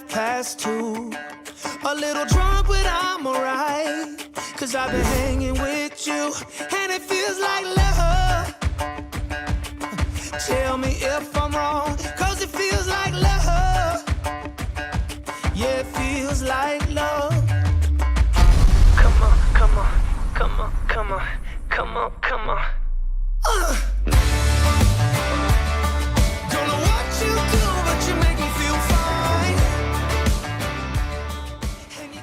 2:30. A little drunk, but I'm alright. Cause I've been hanging with you, and it feels like love. Tell me if I'm wrong, cause it feels like love. Yeah, it feels like love. Come on, come on, come on, come on, come on, come on. Don't know what you do, but you make me feel fine. And you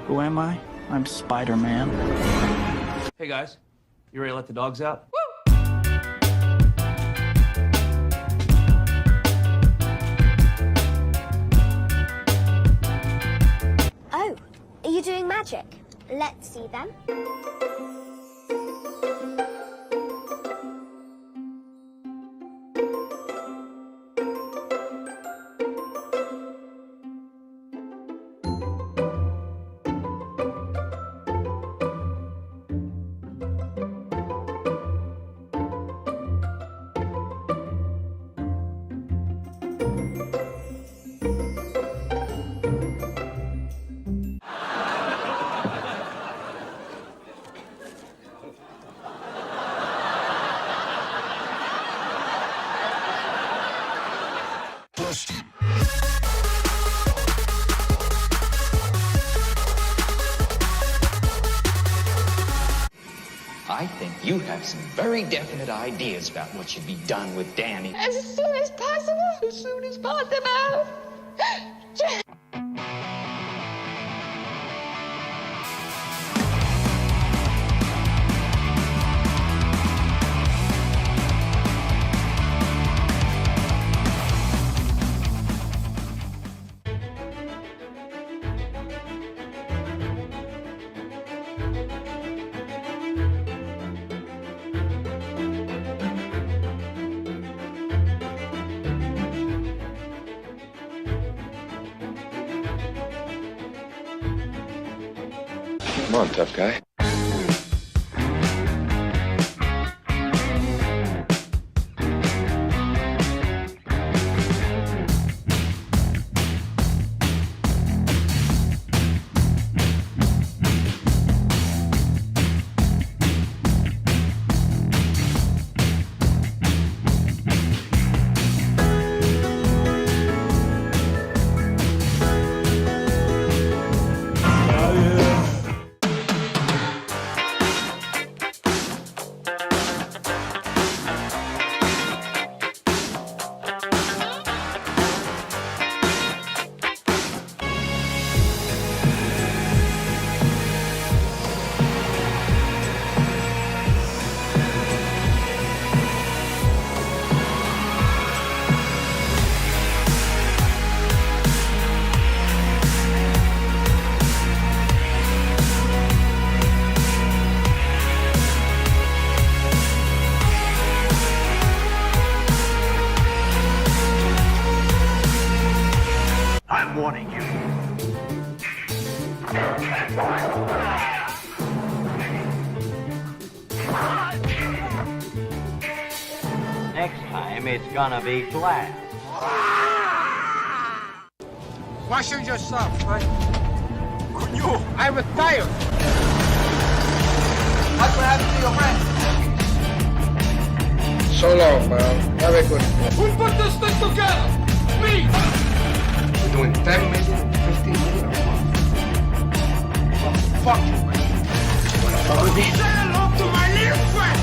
Who am I? I'm Spider-Man. Hey guys, you ready to let the dogs out? Oh, are you doing magic? Let's see then. I think you have some very definite ideas about what should be done with Danny. As soon as possible. As soon as possible. Come on, tough guy. I'm warning you. Next time, it's gonna be glass. Wash yourself, right? I retired. That's what happened to your friend. So long, man. Have a good one. Who put this thing together? Me! We're doing 10 million, 15 million. Fuck you, man. Say hello to my little friend!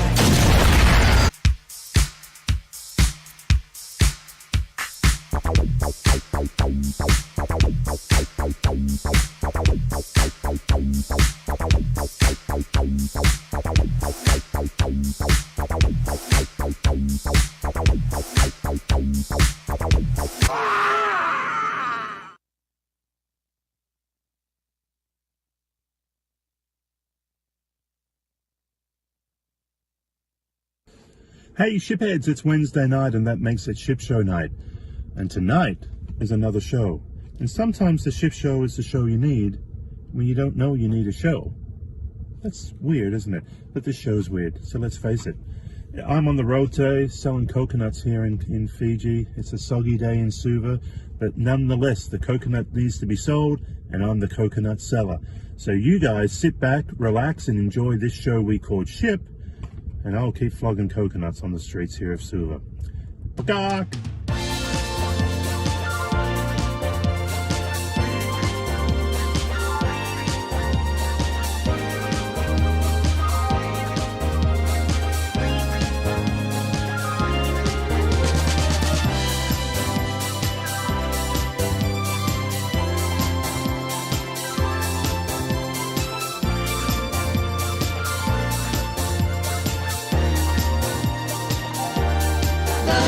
Hey, shipheads, it's Wednesday night, and that makes it ship show night. And tonight is another show. And sometimes the ship show is the show you need when you don't know you need a show. That's weird, isn't it? But this show's weird, so let's face it. I'm on the road today selling coconuts here in Fiji. It's a soggy day in Suva, but nonetheless, the coconut needs to be sold, and I'm the coconut seller. So you guys sit back, relax, and enjoy this show we call Ship, and I'll keep flogging coconuts on the streets here of Suva. Bagak!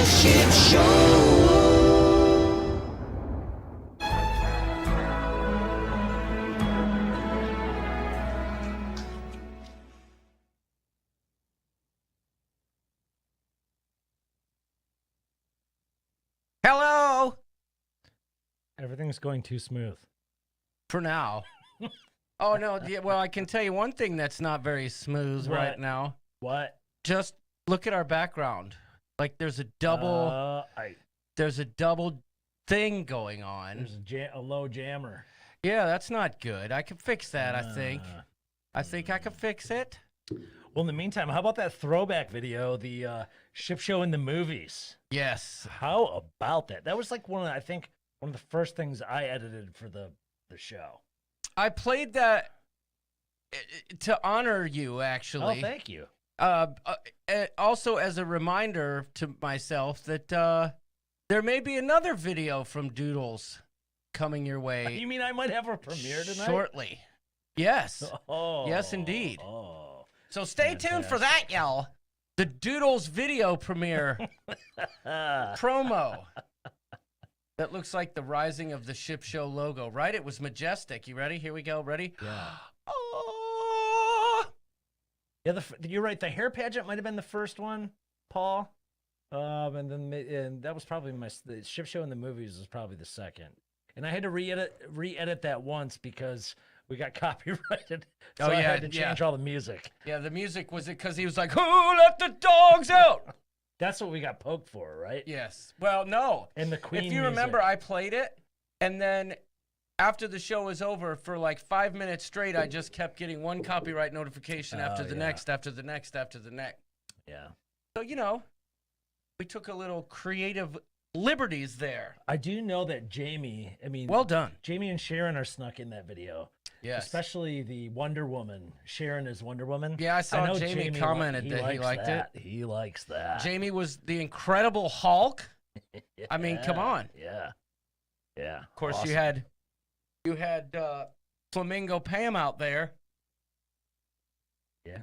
Ship show. Hello. Everything's going too smooth. For now. Oh no, yeah, well I can tell you one thing that's not very smooth right now. What? Just look at our background. Like there's a double there's a double thing going on. There's a low jammer. Yeah, that's not good. I can fix that, I think. I think I can fix it. Well, in the meantime, how about that throwback video, the ship show in the movies? Yes. How about that? That was like one of the first things I edited for the show. I played that to honor you, actually. Oh, thank you. Also as a reminder to myself that there may be another video from Doodles coming your way. You mean I might have a premiere tonight? Shortly. Yes. Oh. Yes, indeed. Oh. So stay tuned for that, y'all. The Doodles video premiere promo. That looks like the rising of the ship show logo, right? It was majestic. You ready? Here we go. Ready? Yeah. Oh. Yeah, you're right. The hair pageant might have been the first one, Paul. And that was probably the ship show in the movies was probably the second. And I had to re-edit that once because we got copyrighted. So I had to change all the music. Yeah, the music was it because he was like, "Who let the dogs out?" That's what we got poked for, right? Yes. Well, no. And the Queen. If you remember, I played it, and then after the show was over, for like 5 minutes straight, I just kept getting one copyright notification after the next, after the next, after the next. Yeah. So, we took a little creative liberties there. I do know that Jamie, well done. Jamie and Sharon are snuck in that video. Yes. Especially the Wonder Woman. Sharon is Wonder Woman. Yeah, I saw Jamie commented that he liked it. He likes that. Jamie was the Incredible Hulk. Yeah. I mean, come on. Yeah. Yeah. Of course, awesome. you had Flamingo Pam out there. Yeah.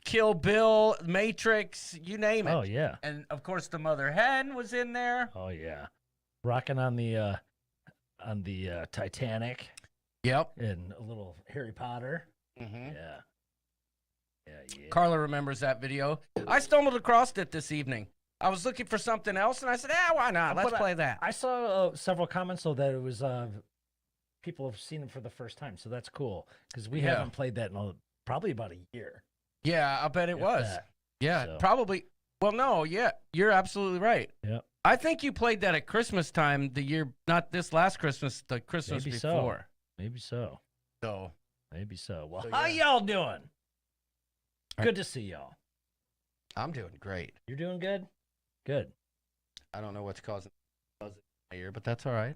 Kill Bill, Matrix, you name it. Oh, yeah. And, of course, the Mother Hen was in there. Oh, yeah. Rocking on the Titanic. Yep. And a little Harry Potter. Mm-hmm. Yeah. Yeah. Carla remembers that video. I stumbled across it this evening. I was looking for something else, and I said, why not? Let's play that. I saw several comments, though, that it was people have seen it for the first time, so that's cool. Because we haven't played that in probably about a year. Yeah, I bet it was. Yeah, so. Probably. Well, no, yeah, you're absolutely right. Yeah. I think you played that at Christmas time the year, not this last Christmas, the Christmas Maybe before. Maybe so. So. Maybe so. Well, how y'all doing? Good to see y'all. I'm doing great. You're doing good? Good. I don't know what's causing buzz in my ear, but that's all right.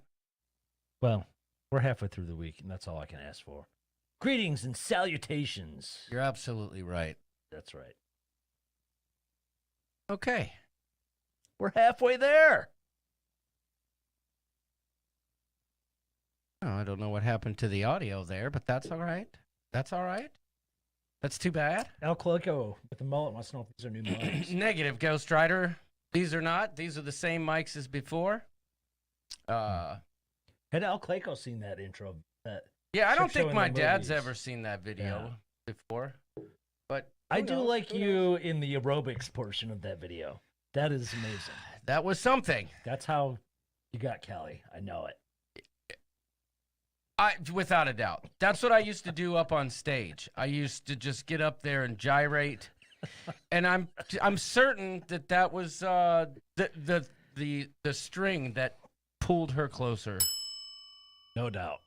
Well, we're halfway through the week, and that's all I can ask for. Greetings and salutations. You're absolutely right. That's right. Okay. We're halfway there. Oh, I don't know what happened to the audio there, but that's all right. That's all right. That's too bad. Al Colico with the mullet wants to know if these are new mics. Negative, Ghost Rider. These are not. These are the same mics as before. Had Al Colico seen that intro? Yeah, I don't think my dad's ever seen that video before. But I do like you in the aerobics portion of that video. That is amazing. That was something. That's how you got Kelly. I know it. Without a doubt. That's what I used to do up on stage. I used to just get up there and gyrate. And I'm certain that was the string that pulled her closer. No doubt.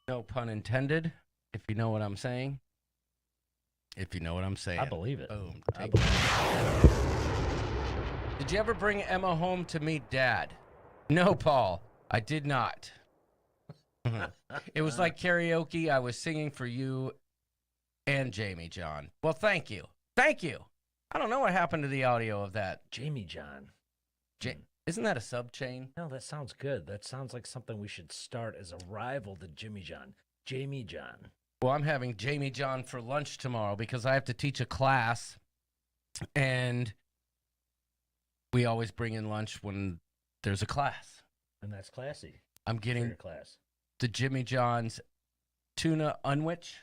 No pun intended, if you know what I'm saying. If you know what I'm saying. I believe it. Boom. I believe it. Did you ever bring Emma home to meet Dad? No, Paul. I did not. It was like karaoke. I was singing for you and Jamie John. Well, thank you. Thank you. I don't know what happened to the audio of that. Jamie John. Isn't that a sub chain? No, that sounds good. That sounds like something we should start as a rival to Jimmy John. Jamie John. Well, I'm having Jamie John for lunch tomorrow because I have to teach a class, and we always bring in lunch when there's a class. And that's classy. I'm getting your class. The Jimmy John's tuna unwich.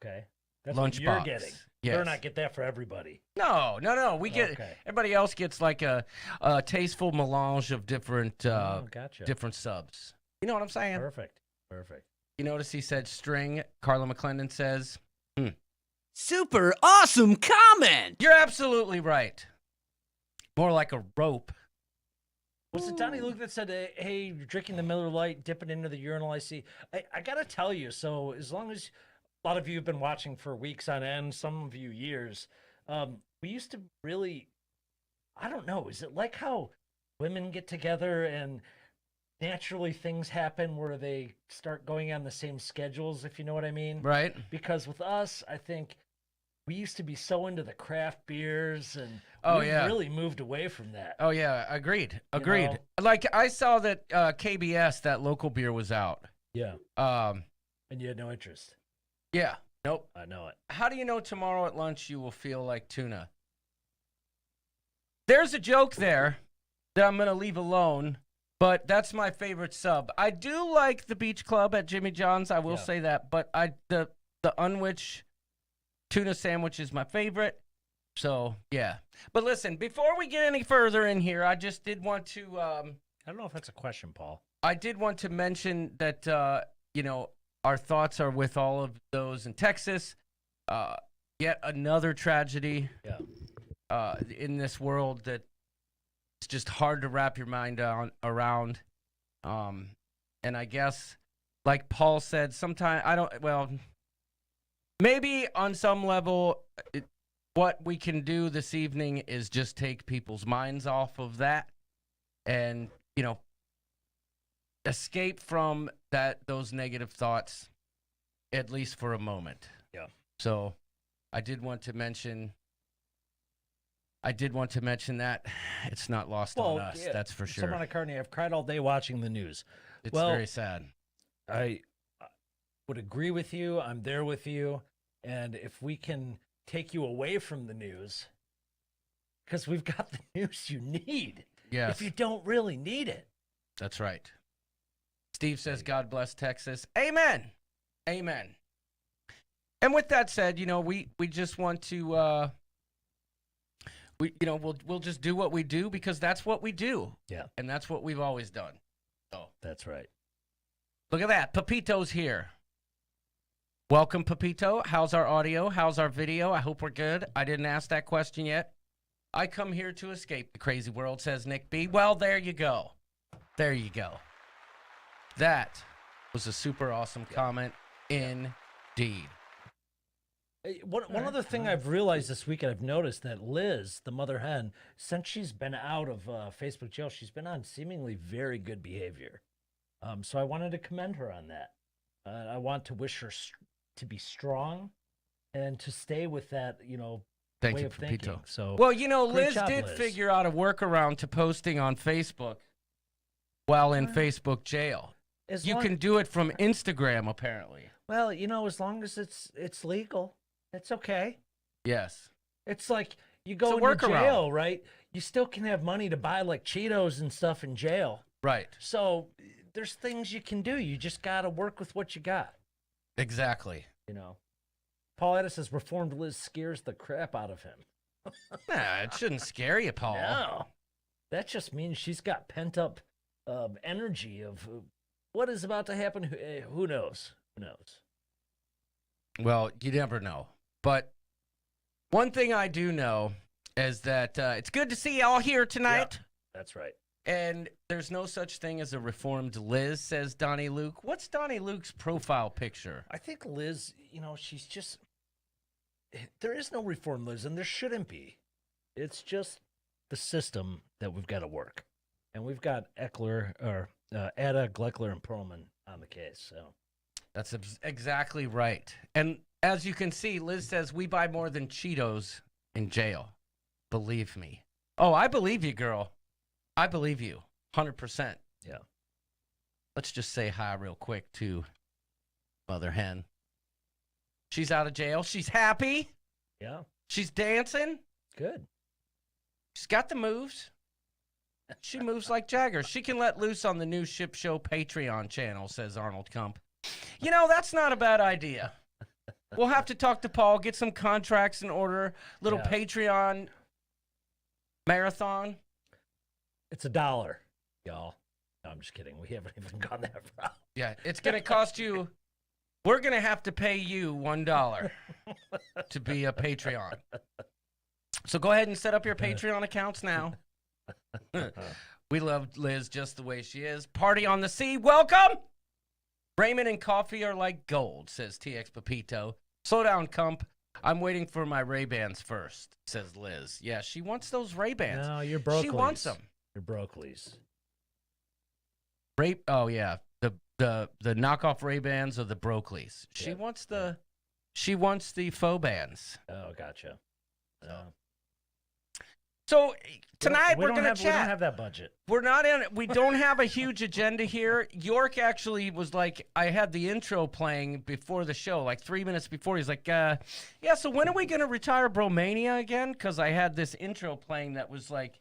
Okay. That's lunch what you're box. getting. Yes. Better not get that for everybody. No. We get Okay. everybody else gets like a tasteful melange of different gotcha. different subs. You know what I'm saying? Perfect. You notice he said string. Carla McClendon says, Super awesome comment. You're absolutely right. More like a rope. Was it Donnie Luke that said, hey, you're drinking the Miller Lite, dip it into the urinal? I see. I got to tell you, so as long as a lot of you have been watching for weeks on end, some of you years, we used to really, I don't know, is it like how women get together and naturally things happen where they start going on the same schedules, if you know what I mean? Right. Because with us, I think we used to be so into the craft beers, and we really moved away from that. Oh, yeah. Agreed. You know? Like, I saw that KBS, that local beer, was out. Yeah. And you had no interest. Yeah. Nope. I know it. How do you know tomorrow at lunch you will feel like tuna? There's a joke there that I'm going to leave alone, but that's my favorite sub. I do like the Beach Club at Jimmy John's. I will say that, but the unwich tuna sandwich is my favorite. So, yeah. But listen, before we get any further in here, I just did want to... I don't know if that's a question, Paul. I did want to mention that, our thoughts are with all of those in Texas. Yet another tragedy in this world that it's just hard to wrap your mind around. And I guess, like Paul said, sometimes maybe on some level, what we can do this evening is just take people's minds off of that and, escape from those negative thoughts, at least for a moment. Yeah. So I did want to mention that it's not lost on us. Yeah. That's for sure. Someone at Carney, I've cried all day watching the news. It's very sad. I would agree with you. I'm there with you. And if we can take you away from the news, because we've got the news you need. Yes. If you don't really need it. That's right. Steve says, God bless Texas. Amen. Amen. And with that said, we just want to, we'll just do what we do because that's what we do. Yeah. And that's what we've always done. So that's right. Look at that. Pepito's here. Welcome, Pepito. How's our audio? How's our video? I hope we're good. I didn't ask that question yet. I come here to escape the crazy world, says Nick B. Well, there you go. There you go. That was a super awesome comment indeed. One other thing I've realized this week, I've noticed that Liz, the mother hen, since she's been out of Facebook jail, she's been on seemingly very good behavior. So I wanted to commend her on that. I want to wish her to be strong and to stay with that, Thank way you, of thinking. Pepito. So, well, great Liz job, did Liz. figure out a workaround to posting on Facebook while in Facebook jail. You can do it from Instagram, apparently. Well, as long as it's legal, it's okay. Yes. It's like you go It's a into workaround. jail, right? You still can have money to buy like Cheetos and stuff in jail. Right. So there's things you can do. You just got to work with what you got. Exactly. Paul Edis says reformed Liz scares the crap out of him. Nah, it shouldn't scare you, Paul. No. That just means she's got pent up energy of what is about to happen. Who knows? Who knows? Well, you never know. But one thing I do know is that it's good to see y'all here tonight. Yep, that's right. And there's no such thing as a reformed Liz, says Donnie Luke. What's Donnie Luke's profile picture? I think Liz, she's just, there is no reformed Liz, and there shouldn't be. It's just the system that we've got to work. And we've got Ada, Gleckler, and Perlman on the case. So that's exactly right. And as you can see, Liz says, we buy more than Cheetos in jail. Believe me. Oh, I believe you, girl. I believe you. 100%. Yeah. Let's just say hi real quick to Mother Hen. She's out of jail. She's happy. Yeah. She's dancing. Good. She's got the moves. She moves like Jagger. She can let loose on the new Ship Show Patreon channel, says Arnold Kump. That's not a bad idea. We'll have to talk to Paul, get some contracts in order, little Patreon marathon. It's $1, y'all. No, I'm just kidding. We haven't even gone that far. Yeah, it's going to cost you, we're going to have to pay you $1 to be a Patreon. So go ahead and set up your Patreon accounts now. We love Liz just the way she is. Party on the sea, welcome! Raymond and coffee are like gold, says TX Pepito. Slow down, Kump. I'm waiting for my Ray-Bans first, says Liz. Yeah, she wants those Ray-Bans. No, you're broccoli. She wants them. You're broccolis. Oh yeah, the knockoff Ray-Bans or the broccolis. She wants the faux bands. Oh, gotcha. So tonight we're gonna chat. We don't have that budget. We don't have a huge agenda here. York actually was like, I had the intro playing before the show, like 3 minutes before. He's like, yeah. So when are we gonna retire Bromania again? Because I had this intro playing that was like,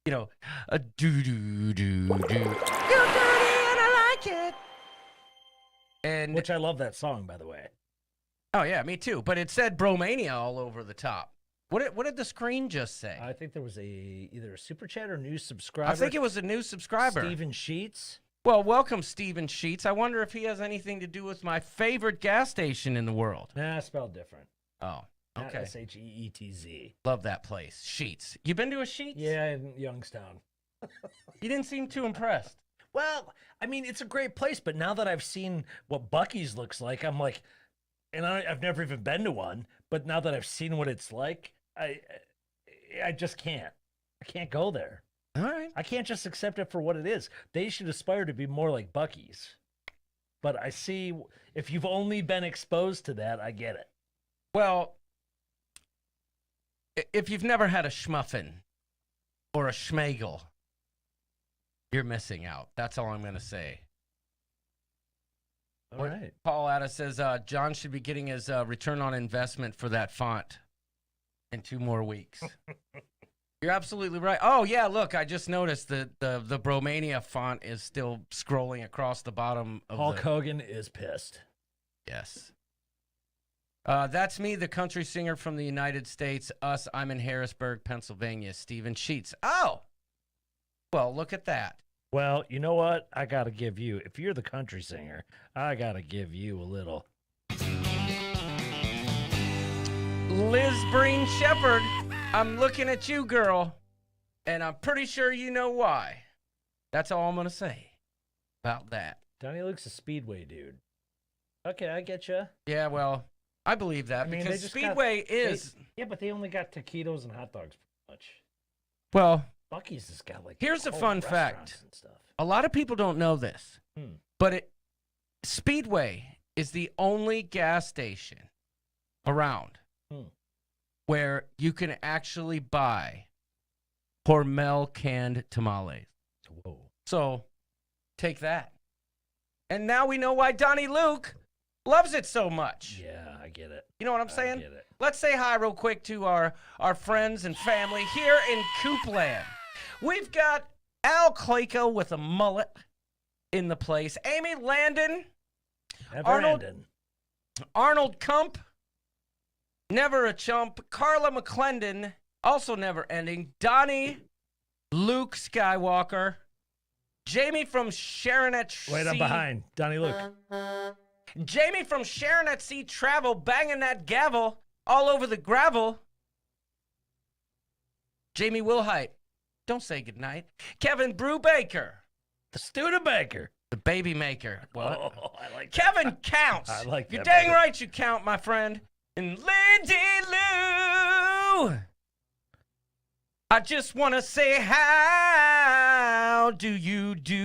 a do do do do. You're dirty and I like it. And which I love that song, by the way. Oh yeah, me too. But it said Bromania all over the top. What did the screen just say? I think there was either a super chat or new subscriber. I think it was a new subscriber. Steven Sheets. Well, welcome, Steven Sheets. I wonder if he has anything to do with my favorite gas station in the world. Nah, spelled different. Oh, okay. Not Sheetz. Love that place. Sheets. You been to a Sheets? Yeah, in Youngstown. You didn't seem too impressed. Well, I mean, it's a great place, but now that I've seen what Buc-ee's looks like, I'm like, and I've never even been to one, but now that I've seen what it's like, I just can't. I can't go there. All right. I can't just accept it for what it is. They should aspire to be more like Buc-ee's. But I see, if you've only been exposed to that, I get it. Well, if you've never had a schmuffin or a schmegel, you're missing out. That's all I'm going to say. All right. Paul Addis says John should be getting his return on investment for that font in 2 more weeks. You're absolutely right. Oh, yeah, look, I just noticed that the Bromania font is still scrolling across the bottom of Hulk Hogan is pissed. Yes. That's me, the country singer from the United States. I'm in Harrisburg, Pennsylvania. Steven Sheets. Oh! Well, look at that. Well, you know what? I got to give you, if you're the country singer, I got to give you a little. Liz Breen Shepherd, I'm looking at you, girl, and I'm pretty sure you know why. That's all I'm going to say about that. Donnie Luke's a Speedway dude. Okay, I get you. Yeah, well, I believe that because Speedway is... Yeah, but they only got taquitos and hot dogs, pretty much. Well... Buc-ee's has got like... Here's a fun fact. A lot of people don't know this, but Speedway is the only gas station around where you can actually buy Hormel canned tamales. Whoa. So, take that. And now we know why Donnie Luke loves it so much. Yeah, I get it. You know what I'm saying? I get it. Let's say hi real quick to our friends and family here in Coopland. We've got Al Clayco with a mullet in the place. Amy Landon. Arnold Kump. Never a chump. Carla McClendon. Also never ending. Donnie Luke Skywalker. Jamie from Sharon at Sea. Wait, I'm behind. Donnie Luke. Jamie from Sharon at Sea Travel, banging that gavel all over the gravel. Jamie Wilhite. Don't say goodnight. Kevin Brubaker. The Studebaker. The baby maker. What? Oh, I like Kevin counts. I like that. You're dang right you count, my friend. And Lindy Lou. I just want to say, how do you do?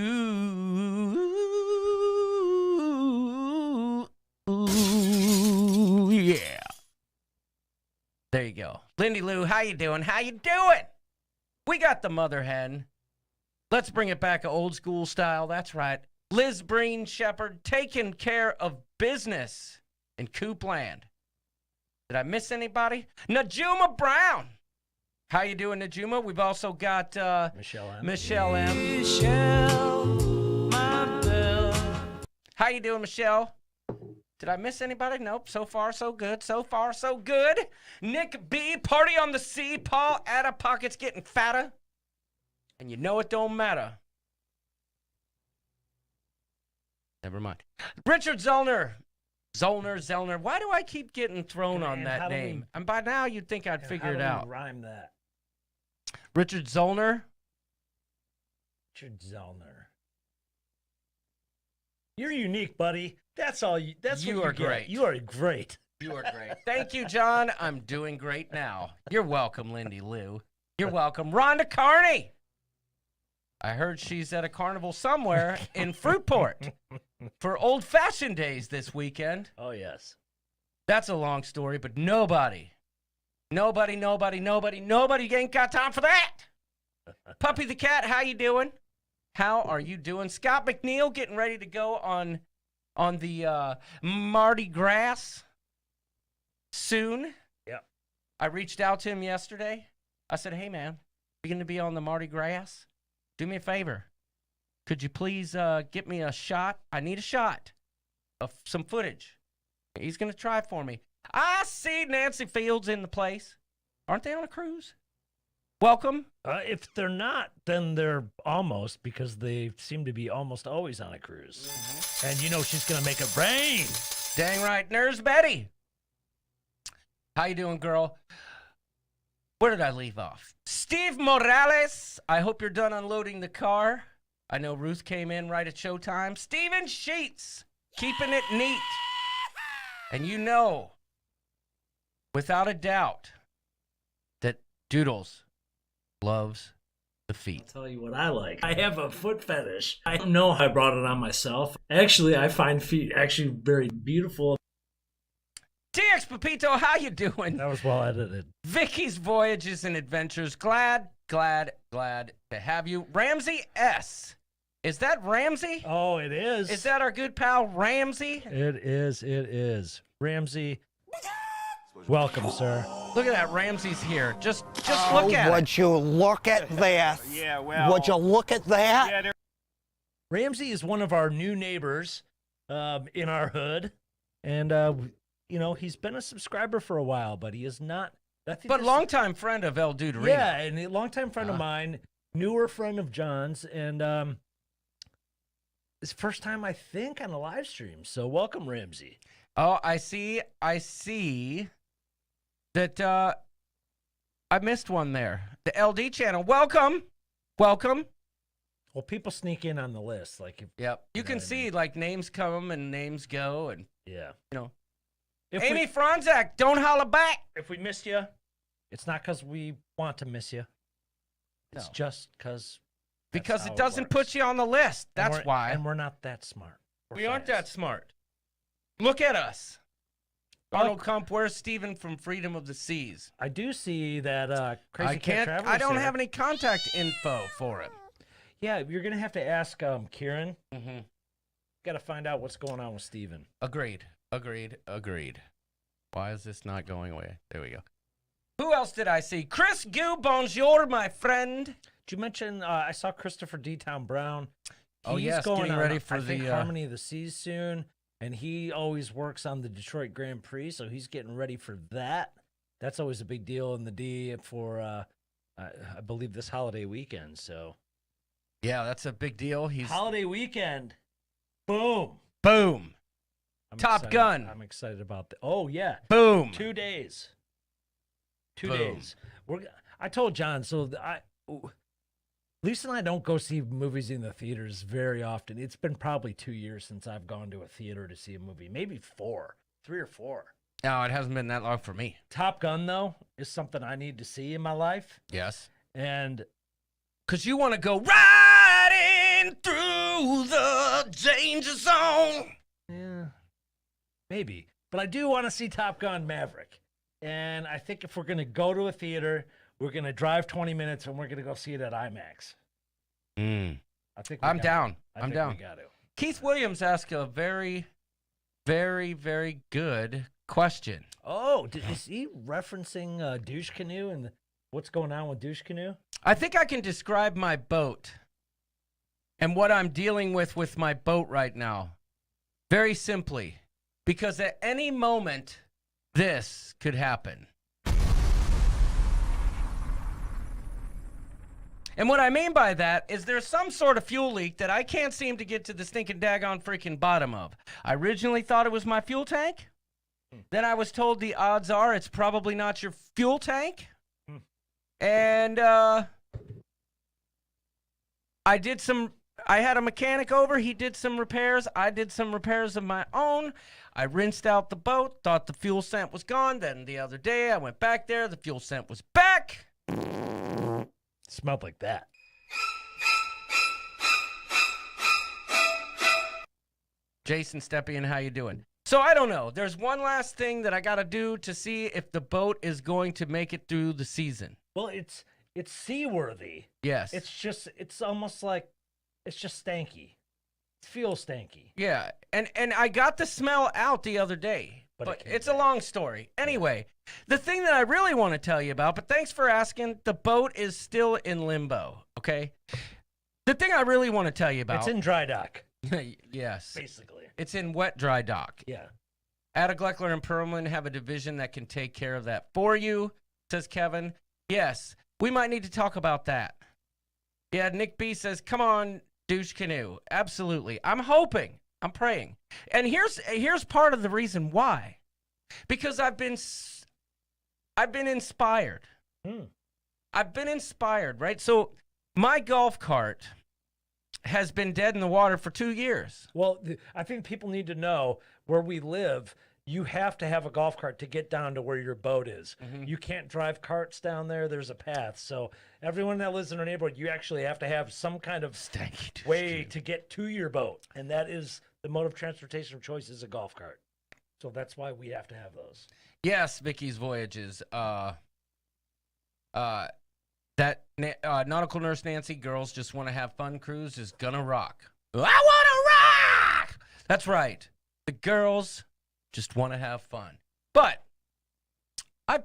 Ooh, yeah. There you go. Lindy Lou, how you doing? How you doing? We got the mother hen. Let's bring it back old school style. That's right. Liz Breen Shepherd taking care of business in Coop Land. Did I miss anybody? Najuma Brown. How you doing, Najuma? We've also got Michelle M. Michelle M. Michelle, my belle. How you doing, Michelle? Did I miss anybody? Nope. So far, so good. So far, so good. Nick B. Party on the Sea. Paul out of pockets getting fatter. And you know it don't matter. Never mind. Richard Zollner. Zollner. Why do I keep getting thrown on that name? And by now, you'd think I'd figure it out. Rhyme that. Richard Zollner. Richard Zollner. You're unique, buddy. That's all. That's You what are you get. great. You are great. You are great. Thank you, John. I'm doing great now. You're welcome, Lindy Lou. You're welcome. Rhonda Carney. I heard she's at a carnival somewhere in Fruitport for old-fashioned days this weekend. Oh, yes. That's a long story, but nobody ain't got time for that. Puppy the Cat, how you doing? How are you doing? Scott McNeil getting ready to go on the Mardi Gras soon. Yep. I reached out to him yesterday. I said, hey, man, you're going to be on the Mardi Gras? Do me a favor. Could you please get me a shot? I need a shot of some footage. He's going to try for me. I see Nancy Fields in the place. Aren't they on a cruise? Welcome. If they're not, then they're almost, because they seem to be almost always on a cruise. Mm-hmm. And you know she's going to make it rain. Dang right. Nurse Betty. How you doing, girl? Where did I leave off? Steve Morales. I hope you're done unloading the car. I know Ruth came in right at showtime. Steven Sheets. Keeping it neat. And you know, without a doubt, that Doodles loves the feet. I'll tell you what I like. I have a foot fetish. I don't know how I brought it on myself. Actually, I find feet actually very beautiful. TX Pepito, how you doing? That was well edited. Vicky's Voyages and Adventures. Glad to have you. Ramsey S. Is that Ramsey? Oh, it is. Is that our good pal Ramsey? It is. Ramsey, welcome, sir. Look at that. Ramsey's here. Just look at Would you look at this? Yeah, well. Would you look at that? Yeah, Ramsey is one of our new neighbors in our hood. And, you know, he's been a subscriber for a while, but he is not. But longtime friend of El Duderino. Yeah, and a longtime friend of mine, newer friend of John's, and it's first time, I think, on a live stream. So welcome, Ramsey. Oh, I see that I missed one there. The LD channel. Welcome. Well, people sneak in on the list. Yep. You can see, like, names come and names go, and, yeah. you know. Amy Franzak, don't holler back. If we missed you, it's not because we want to miss you. It's just because it doesn't put you on the list. That's why. And we're not that smart. We aren't that smart. Look at us. Arnold Kump, where's Steven from Freedom of the Seas? I do see that Crazy Cat Traveler. I don't have any contact info for him. Yeah, you're going to have to ask Kieran. Mm-hmm. Got to find out what's going on with Steven. Agreed. Why is this not going away? There we go. Who else did I see? Chris Gu, bonjour, my friend. Did you mention, I saw Christopher D. Town Brown. He's getting ready for I think Harmony of the Seas soon, and he always works on the Detroit Grand Prix, so he's getting ready for that. That's always a big deal in the D for I believe this holiday weekend. So Yeah, that's a big deal. He's holiday weekend. Boom. boom. I'm Top excited. Gun. I'm excited about that. Oh yeah. Boom. 2 days. 2 Boom. days. I told John. So Lisa and I don't go see movies in the theaters very often. It's been probably 2 years since I've gone to a theater to see a movie. Maybe 3 or 4. No, it hasn't been that long for me. Top Gun, though, is something I need to see in my life. Yes. And because you want to go riding through the danger zone. Yeah, maybe. But I do want to see Top Gun Maverick. And I think if we're going to go to a theater, we're going to drive 20 minutes and we're going to go see it at IMAX. I think I'm down. I'm down. We got to. Keith Williams asked a very, very, very good question. Oh, is he referencing Douche Canoe and what's going on with Douche Canoe? I think I can describe my boat and what I'm dealing with my boat right now very simply, because at any moment this could happen. And what I mean by that is there's some sort of fuel leak that I can't seem to get to the stinking daggone freaking bottom of. I originally thought it was my fuel tank. Then I was told the odds are it's probably not your fuel tank. And I had a mechanic over. He did some repairs. I did some repairs of my own. I rinsed out the boat, thought the fuel scent was gone. Then the other day I went back there. The fuel scent was back. Smelled like that. Jason Stepien, how you doing? So I don't know. There's one last thing that I got to do to see if the boat is going to make it through the season. Well, it's seaworthy. Yes. It's almost like it's just stanky. It feels stanky. Yeah, and I got the smell out the other day, but it's a long story. Anyway, the thing that I really want to tell you about, but thanks for asking, the boat is still in limbo, okay? The thing I really want to tell you about... It's in dry dock. Yes. Basically. It's in wet dry dock. Yeah. Ada Gleckler and Perlman have a division that can take care of that for you, says Kevin. Yes, we might need to talk about that. Yeah, Nick B says, come on, Douche Canoe. Absolutely. I'm hoping. I'm praying. And here's part of the reason why. Because I've been inspired. I've been inspired, right? So my golf cart has been dead in the water for 2 years. Well, I think people need to know where we live. You have to have a golf cart to get down to where your boat is. You can't drive carts down there. There's a path. So everyone that lives in our neighborhood, you actually have to have some kind of way to get to your boat. And that is the mode of transportation of choice is a golf cart. So that's why we have to have those. Yes, Vicky's Voyages. That Nautical Nurse Nancy, girls just want to have fun cruise is gonna rock. I want to rock! That's right. The girls just want to have fun. But I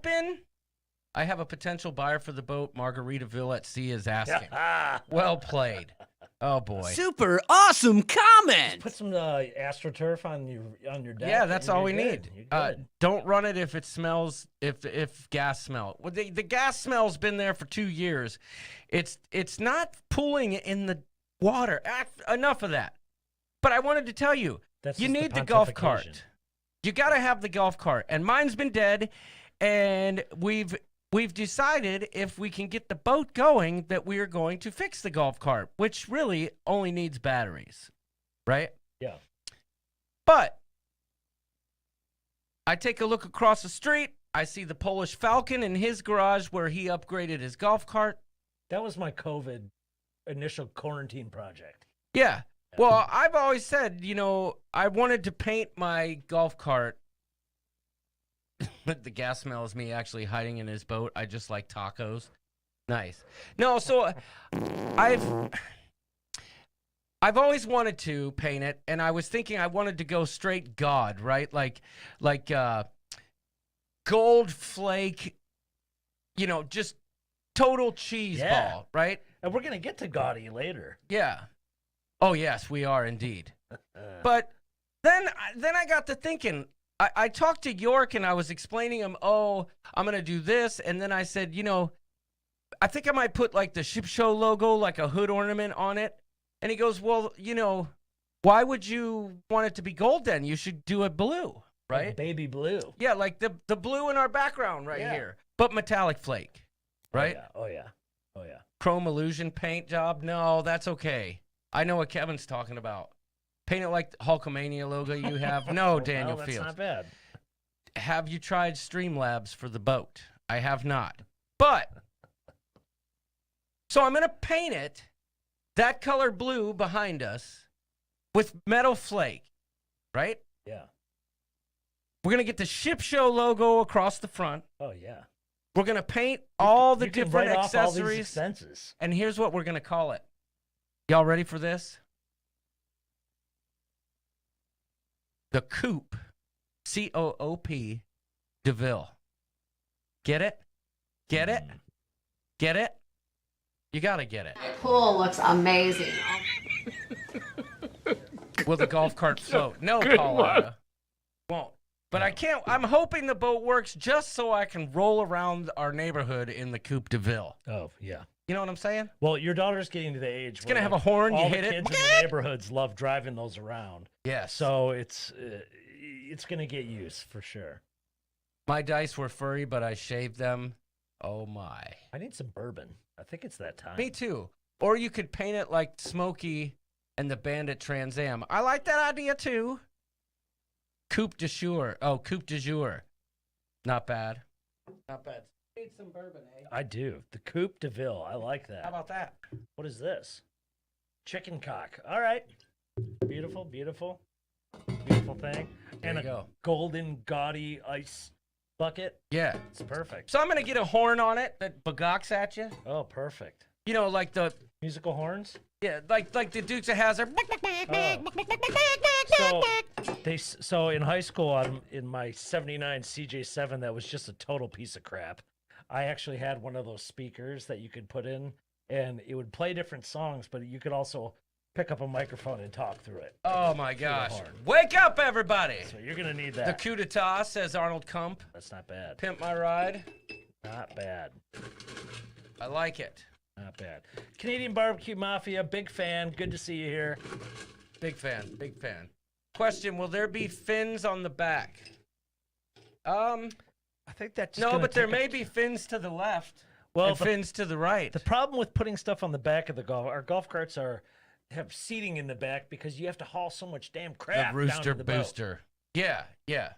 have a potential buyer for the boat. Margaritaville at Sea is asking. Well played. Oh boy. Super awesome comment. Just put some AstroTurf on your deck. Yeah, that's all we good. need. Don't run it if it smells, if gas smell. Well, the gas smell's been there for 2 years. It's not pooling in the water. Enough of that. But I wanted to tell you, you need the golf cart. You got to have the golf cart. And mine's been dead, and we've decided if we can get the boat going that we are going to fix the golf cart, which really only needs batteries, right? Yeah. But I take a look across the street. I see the Polish Falcon in his garage where he upgraded his golf cart. That was my COVID initial quarantine project. Yeah. Well, I've always said, I wanted to paint my golf cart. The gas smell is me actually hiding in his boat. I just like tacos. Nice. No, so I've always wanted to paint it, and I was thinking I wanted to go straight God, right? Like gold flake, just total cheese ball, right? And we're gonna get to gaudy later. Yeah. Oh yes, we are indeed. But then I got to thinking. I talked to York and I was explaining him, I'm going to do this. And then I said, I think I might put like the ship show logo, like a hood ornament on it. And he goes, well, you know, why would you want it to be gold then? You should do it blue, right? Like baby blue. Yeah, like the blue in our background right here. But metallic flake, right? Oh, yeah. Oh, yeah. Chrome illusion paint job? No, that's okay. I know what Kevin's talking about. Paint it like the Hulkamania logo you have. No, Daniel that's Fields. not bad. Have you tried Streamlabs for the boat? I have not. But, so I'm going to paint it, that color blue behind us, with metal flake, right? Yeah. We're going to get the ship show logo across the front. Oh, yeah. We're going to paint all the You can different write off all these accessories. expenses. And here's what we're going to call it. Y'all ready for this? The Coop, C-O-O-P, Deville. Get it? Get it? Get it? You got to get it. Pool looks amazing. Will the golf cart float? No, Paulina. Won't. But I can't. I'm hoping the boat works just so I can roll around our neighborhood in the Coop Deville. Oh, yeah. You know what I'm saying? Well, your daughter's getting to the age It's where going to have a horn, all you the hit it. kids in the neighborhoods love driving those around. Yes. So it's going to get used for sure. My dice were furry, but I shaved them. Oh, my. I need some bourbon. I think it's that time. Me too. Or you could paint it like Smokey and the Bandit Trans Am. I like that idea, too. Coupe de jour. Oh, Coupe de jour. Not bad. Not bad. Need some bourbon, eh? I do. The Coop Deville. I like that. How about that? What is this? Chicken cock. All right. Beautiful, beautiful. Beautiful thing. There and you a go. golden gaudy ice bucket. Yeah. It's perfect. So I'm going to get a horn on it that bagocks at you. Oh, perfect. You know, like the... Musical horns? Yeah, like the Dukes of Hazzard. So in high school, in my 79 CJ7, that was just a total piece of crap. I actually had one of those speakers that you could put in, and it would play different songs, but you could also pick up a microphone and talk through it. Oh, my gosh. Wake up, everybody. So you're going to need that. The coup d'etat, says Arnold Kump. That's not bad. Pimp my ride. Not bad. I like it. Not bad. Canadian Barbecue Mafia, big fan. Good to see you here. Big fan. Big fan. Question, will there be fins on the back? I think that's no, but there may be fins to the left. Well, and fins to the right. The problem with putting stuff on the back of our golf carts have seating in the back because you have to haul so much damn crap. The rooster down to the booster. Boat. Yeah, yeah.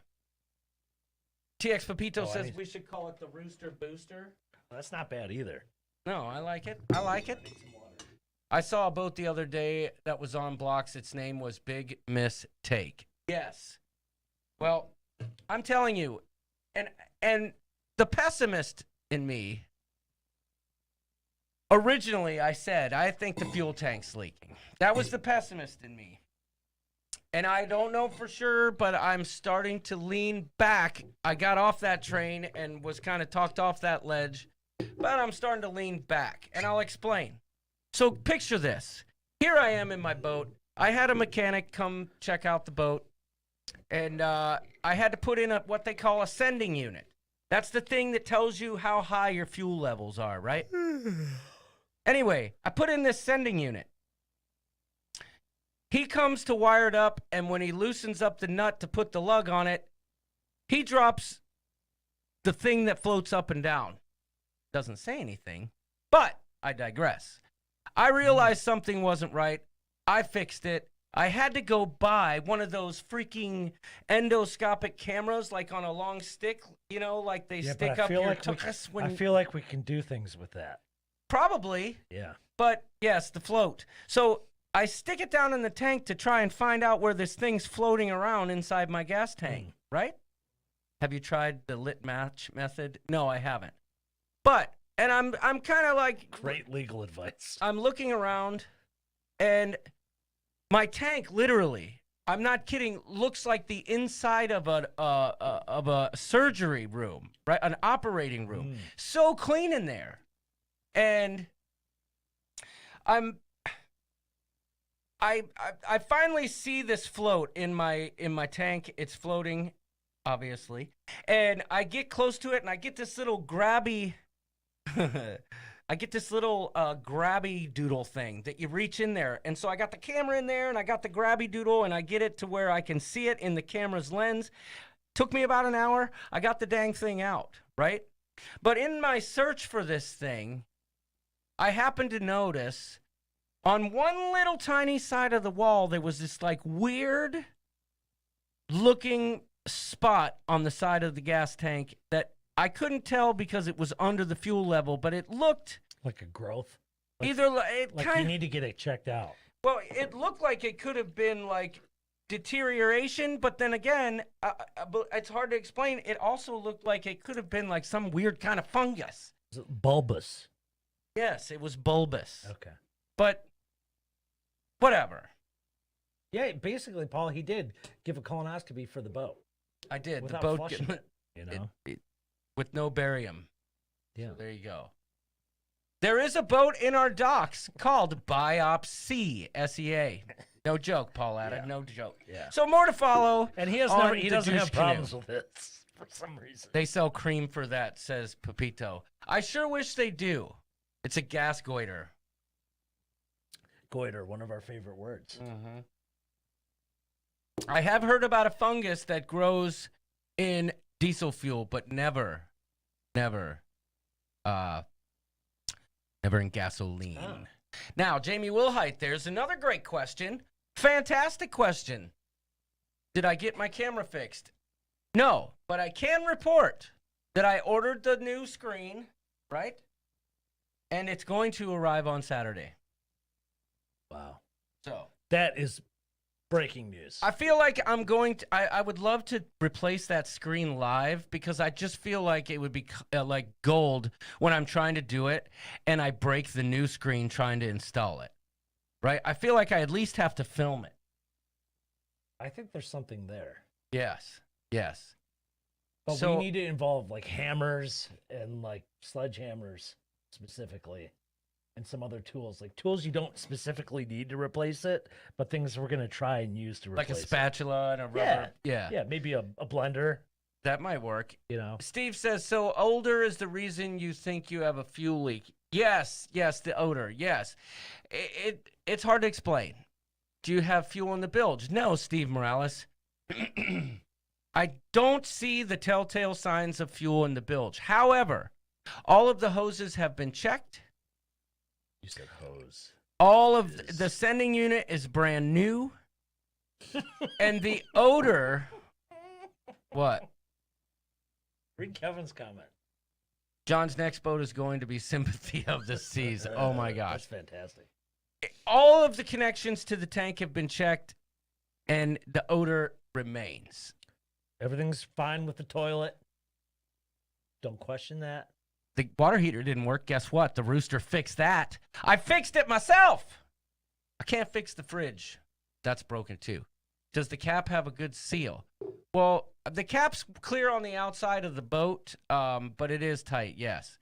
TX Pepito Oh, says we should call it the rooster booster. That's not bad either. No, I like it. I like it. I saw a boat the other day that was on blocks. Its name was Big Mistake. Yes. Well, I'm telling you, and the pessimist in me, originally I said, I think the fuel tank's leaking. That was the pessimist in me. And I don't know for sure, but I'm starting to lean back. I got off that train and was kind of talked off that ledge, but I'm starting to lean back, and I'll explain. So picture this. Here I am in my boat. I had a mechanic come check out the boat, and I had to put in what they call a sending unit. That's the thing that tells you how high your fuel levels are, right? Anyway, I put in this sending unit. He comes to wire it up, and when he loosens up the nut to put the lug on it, he drops the thing that floats up and down. Doesn't say anything, but I digress. I realized something wasn't right. I fixed it. I had to go buy one of those freaking endoscopic cameras, like on a long stick, you know, like they stick up your tuchus. I feel like we can do things with that. Probably. Yeah. But yes, the float. So I stick it down in the tank to try and find out where this thing's floating around inside my gas tank, right? Have you tried the lit match method? No, I haven't. But, and I'm kind of like... Great legal advice. I'm looking around, and my tank literally, I'm not kidding, looks like the inside of a surgery room, right? An operating room. So clean in there. And I finally see this float in my tank. It's floating, obviously. And I get close to it, and I get this little grabby I get this little grabby doodle thing that you reach in there. And so I got the camera in there and I got the grabby doodle and I get it to where I can see it in the camera's lens. Took me about an hour. I got the dang thing out, right? But in my search for this thing, I happened to notice on one little tiny side of the wall, there was this like weird looking spot on the side of the gas tank that I couldn't tell because it was under the fuel level, but it looked like a growth. Either it like kind you need to get it checked out. Well, it looked like it could have been like deterioration, but then again, it's hard to explain. It also looked like it could have been like some weird kind of fungus. Is it bulbous? Yes, it was bulbous. Okay. But whatever. Yeah, basically, Paul, he did give a colonoscopy for the boat. I did. Without the boat, flushing it, you know, with no barium. Yeah. So there you go. There is a boat in our docks called Biopsy, SEA. No joke, Paul Adda. No joke. Yeah. So more to follow. And he on he the doesn't douche have problems canoe. with this for some reason. They sell cream for that, says Pepito. I sure wish they do. It's a gas goiter. Goiter, one of our favorite words. Mm-hmm. I have heard about a fungus that grows in diesel fuel, but never in gasoline. Oh. Now, Jamie Wilhite, there's another great question. Fantastic question. Did I get my camera fixed? No, but I can report that I ordered the new screen, right? And it's going to arrive on Saturday. Wow. So that is breaking news. I feel like I'm going to, I would love to replace that screen live because I just feel like it would be like gold when I'm trying to do it and I break the new screen trying to install it, right? I feel like I at least have to film it. I think there's something there. Yes, yes. But so, we need to involve like hammers and like sledgehammers specifically. And some other tools, like tools you don't specifically need to replace it, but things we're going to try and use to replace it. Like a spatula and a rubber. Yeah, maybe a blender. That might work. You know. Steve says, so odor is the reason you think you have a fuel leak. Yes, the odor, yes. It's hard to explain. Do you have fuel in the bilge? No, Steve Morales. I don't see the telltale signs of fuel in the bilge. However, all of the hoses have been checked. You said hose. All of the sending unit is brand new. And the odor. What? Read Kevin's comment. John's next boat is going to be Sympathy of the Seas. Oh my gosh. That's fantastic. All of the connections to the tank have been checked, and the odor remains. Everything's fine with the toilet. Don't question that. The water heater didn't work. Guess what? The rooster fixed that. I fixed it myself. I can't fix the fridge. That's broken too. Does the cap have a good seal? Well, the cap's clear on the outside of the boat, but it is tight, yes.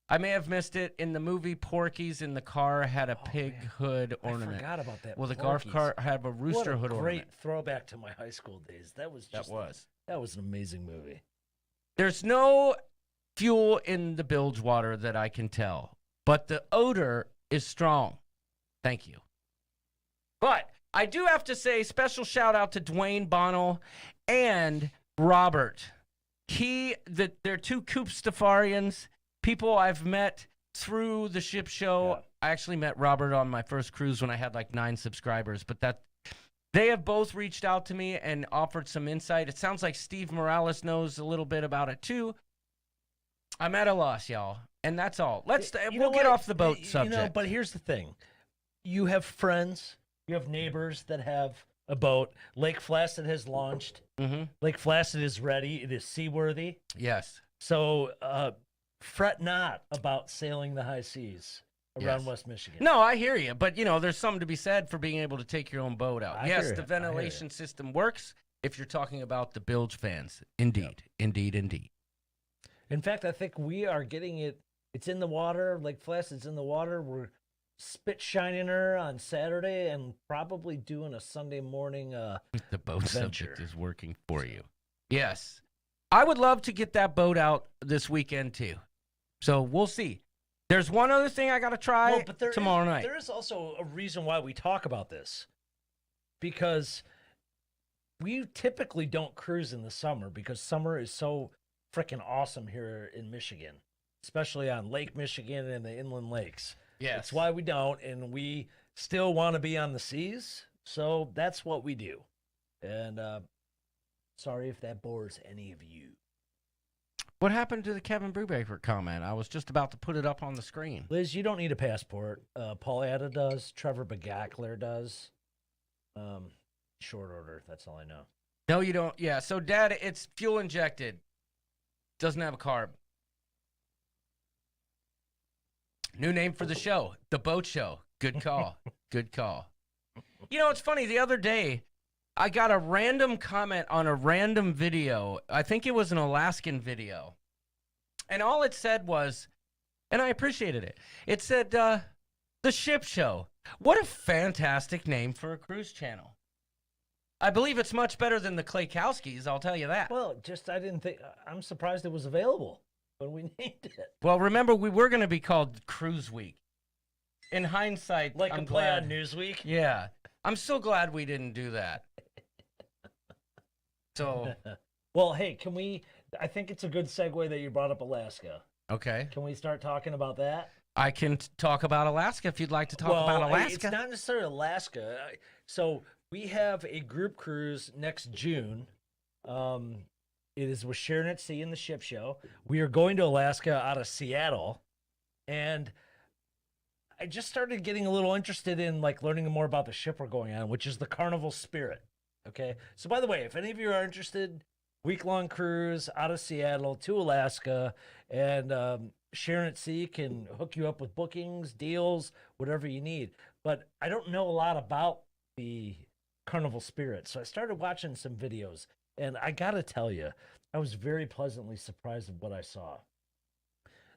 I may have missed it. In the movie, Porky's in the car had a pig hood ornament. I forgot about that. Well, the golf cart had a rooster hood ornament. Great throwback to my high school days. That was an amazing movie. There's no fuel in the bilge water that I can tell, but the odor is strong. Thank you. But I do have to say special shout out to Dwayne Bonnell and Robert. They're two Coop Stafarians, people I've met through the ship show. Yeah. I actually met Robert on my first cruise when I had like 9 subscribers, but they have both reached out to me and offered some insight. It sounds like Steve Morales knows a little bit about it too. I'm at a loss, y'all, and that's all. We'll get off the boat subject. But here's the thing: you have friends, you have neighbors that have a boat. Lake Placid has launched. Mm-hmm. Lake Placid is ready. It is seaworthy. Yes. So fret not about sailing the high seas around West Michigan. No, I hear you, but there's something to be said for being able to take your own boat out. Yes, the ventilation system works if you're talking about the bilge fans. Indeed, indeed, indeed. In fact, I think we are getting it. It's in the water. Lake Placid's in the water. We're spit shining her on Saturday and probably doing a Sunday morning the boat adventure. Subject is working for you. Yes. I would love to get that boat out this weekend too. So we'll see. There's one other thing I got to try tomorrow night. There is also a reason why we talk about this. Because we typically don't cruise in the summer because summer is so freaking awesome here in Michigan, especially on Lake Michigan and the inland lakes. Yes. That's why we don't, and we still want to be on the seas, so that's what we do. And sorry if that bores any of you. What happened to the Kevin Brubaker comment? I was just about to put it up on the screen. Liz, you don't need a passport. Paul Atta does. Trevor Begackler does. Short order, that's all I know. No, you don't. Yeah, so Dad, it's fuel injected. Doesn't have a carb. New name for the show, The Boat Show. Good call. Good call. You know, it's funny. The other day, I got a random comment on a random video. I think it was an Alaskan video. And all it said was, and I appreciated it, it said, The Ship Show. What a fantastic name for a cruise channel. I believe it's much better than the Klaykowskis, I'll tell you that. Well, I didn't think, I'm surprised it was available when we named it. Well, remember, we were going to be called Cruise Week. In hindsight, like I'm a play glad. on Newsweek? Yeah. I'm so glad we didn't do that. So. Well, hey, I think it's a good segue that you brought up Alaska. Okay. Can we start talking about that? I can talk about Alaska if you'd like to talk about Alaska. It's not necessarily Alaska. So we have a group cruise next June. It is with Sharon at Sea in the Ship Show. We are going to Alaska out of Seattle. And I just started getting a little interested in learning more about the ship we're going on, which is the Carnival Spirit. Okay. So by the way, if any of you are interested, week-long cruise out of Seattle to Alaska, and Sharon at Sea can hook you up with bookings, deals, whatever you need. But I don't know a lot about the Carnival Spirit, so I started watching some videos, and I gotta tell you, I was very pleasantly surprised at what I saw.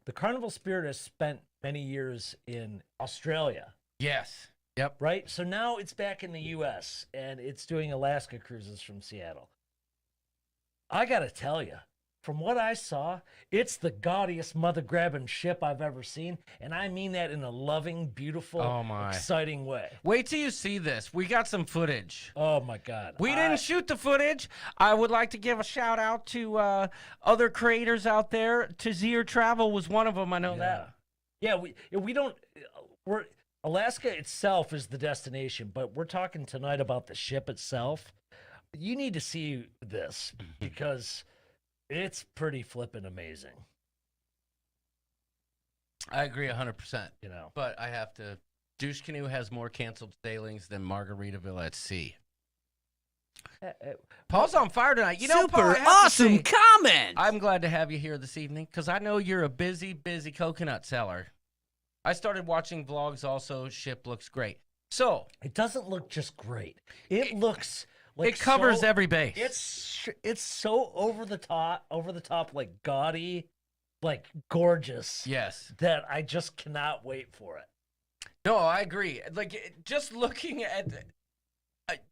The Carnival Spirit has spent many years in Australia. Yes. Yep. Right? So now it's back in the U.S., and it's doing Alaska cruises from Seattle. I gotta tell you, from what I saw, it's the gaudiest mother-grabbing ship I've ever seen, and I mean that in a loving, beautiful, exciting way. Wait till you see this. We got some footage. Oh, my God. We didn't shoot the footage. I would like to give a shout-out to other creators out there. Tazir Travel was one of them. I know that. Yeah, we don't... Alaska itself is the destination, but we're talking tonight about the ship itself. You need to see this because it's pretty flippin' amazing. I agree 100%. You know, but I have to. Douche Canoe has more canceled sailings than Margaritaville at sea. Paul's on fire tonight. You know, Super Paul, awesome comment. I'm glad to have you here this evening because I know you're a busy coconut seller. I started watching vlogs also. Ship looks great. So it doesn't look just great. It looks like it covers every base. It's so over the top, like gaudy, like gorgeous. Yes. That I just cannot wait for it. No, I agree. Like just looking at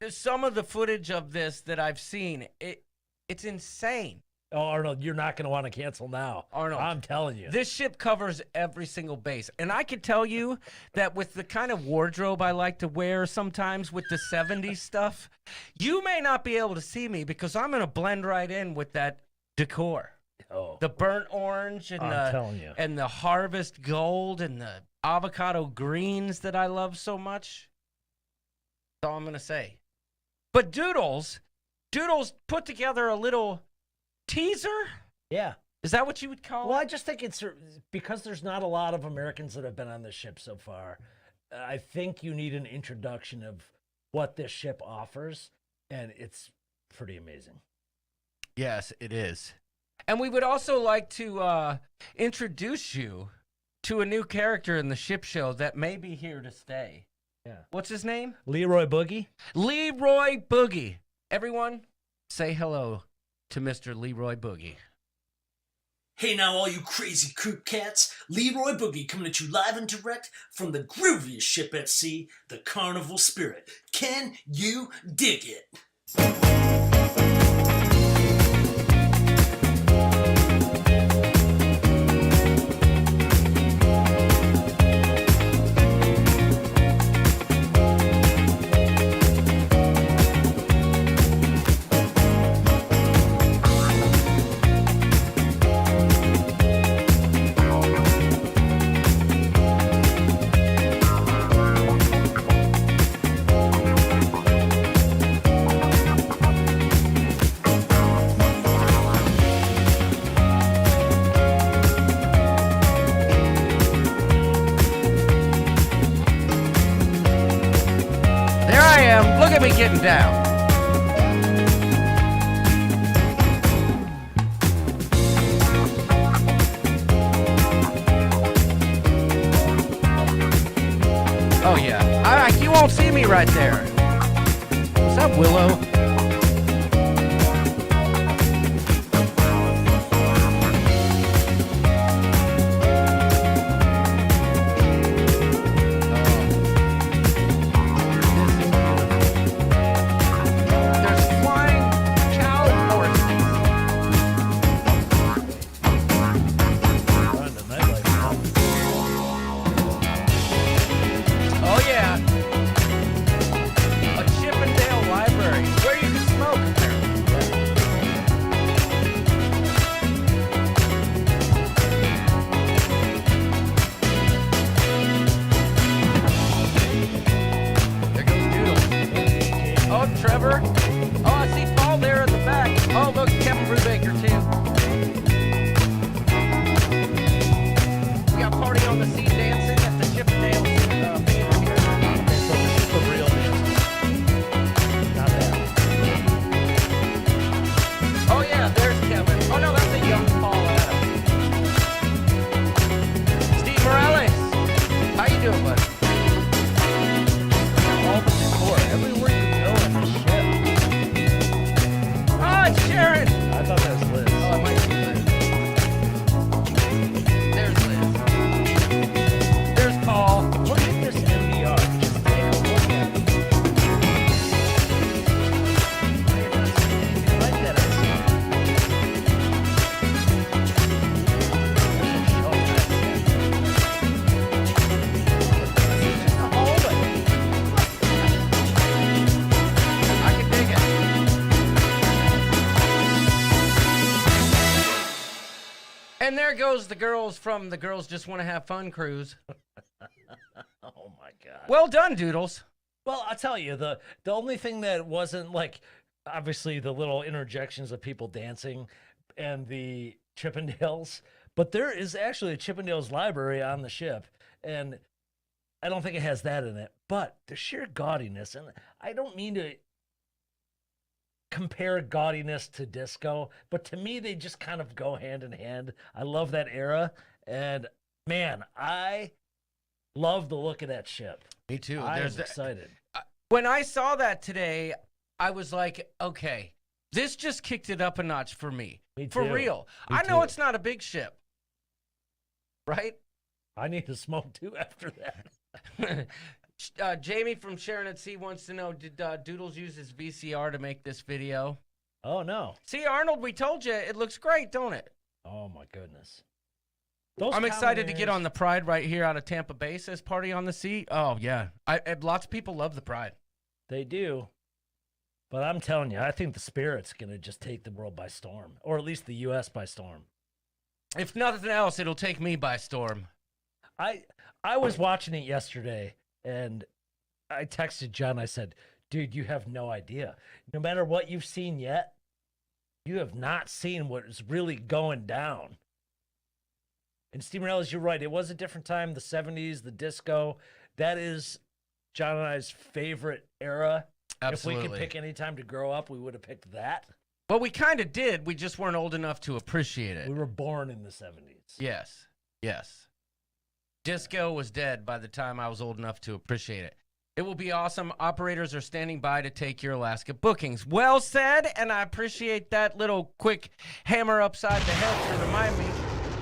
some of the footage of this that I've seen, it's insane. Oh, Arnold, you're not going to want to cancel now. Arnold, I'm telling you. This ship covers every single base. And I can tell you that with the kind of wardrobe I like to wear sometimes with the 70s stuff, you may not be able to see me because I'm going to blend right in with that decor. Oh. The burnt orange and and the harvest gold and the avocado greens that I love so much. That's all I'm going to say. But Doodles put together a little teaser? Yeah. Is that what you would call it? Well, I just think it's because there's not a lot of Americans that have been on this ship so far. I think you need an introduction of what this ship offers, and it's pretty amazing. Yes, it is. And we would also like to introduce you to a new character in the ship show that may be here to stay. Yeah. What's his name? Leroy Boogie. Leroy Boogie. Everyone, say hello to Mr. Leroy Boogie. Hey now, all you crazy Coop cats, Leroy Boogie coming at you live and direct from the grooviest ship at sea, the Carnival Spirit. Can you dig it? getting down. Oh yeah, you won't see me right there. Is that Willow? And there goes the girls from the Girls Just Want to Have Fun cruise. Oh my God. Well done, Doodles. Well, I'll tell you, the only thing that wasn't like, obviously the little interjections of people dancing and the Chippendales, but there is actually a Chippendales library on the ship, and I don't think it has that in it, but the sheer gaudiness, and I don't mean to compare gaudiness to disco, but to me, they just kind of go hand in hand. I love that era, and man, I love the look of that ship. Me too. I'm excited. When I saw that today, I was like, okay, this just kicked it up a notch for me. Me for too. real. Me I know too. it's not a big ship, right? I need to smoke too after that. Jamie from Sharon at Sea wants to know, did Doodles use his VCR to make this video? Oh, no. See, Arnold, we told you, it looks great, don't it? Oh, my goodness. I'm excited to get on the Pride right here out of Tampa Bay, says Party on the Sea. Oh, yeah. Lots of people love the Pride. They do. But I'm telling you, I think the Spirit's going to just take the world by storm, or at least the U.S. by storm. If nothing else, it'll take me by storm. I was watching it yesterday, and I texted John. I said, dude, you have no idea. No matter what you've seen yet, you have not seen what is really going down. And Steve Morales, you're right. It was a different time, the 70s, the disco. That is John and I's favorite era. Absolutely. If we could pick any time to grow up, we would have picked that. Well, we kind of did. We just weren't old enough to appreciate it. We were born in the 70s. Yes. Yes. Disco was dead by the time I was old enough to appreciate it. It will be awesome. Operators are standing by to take your Alaska bookings. Well said, and I appreciate that little quick hammer upside the head to remind me.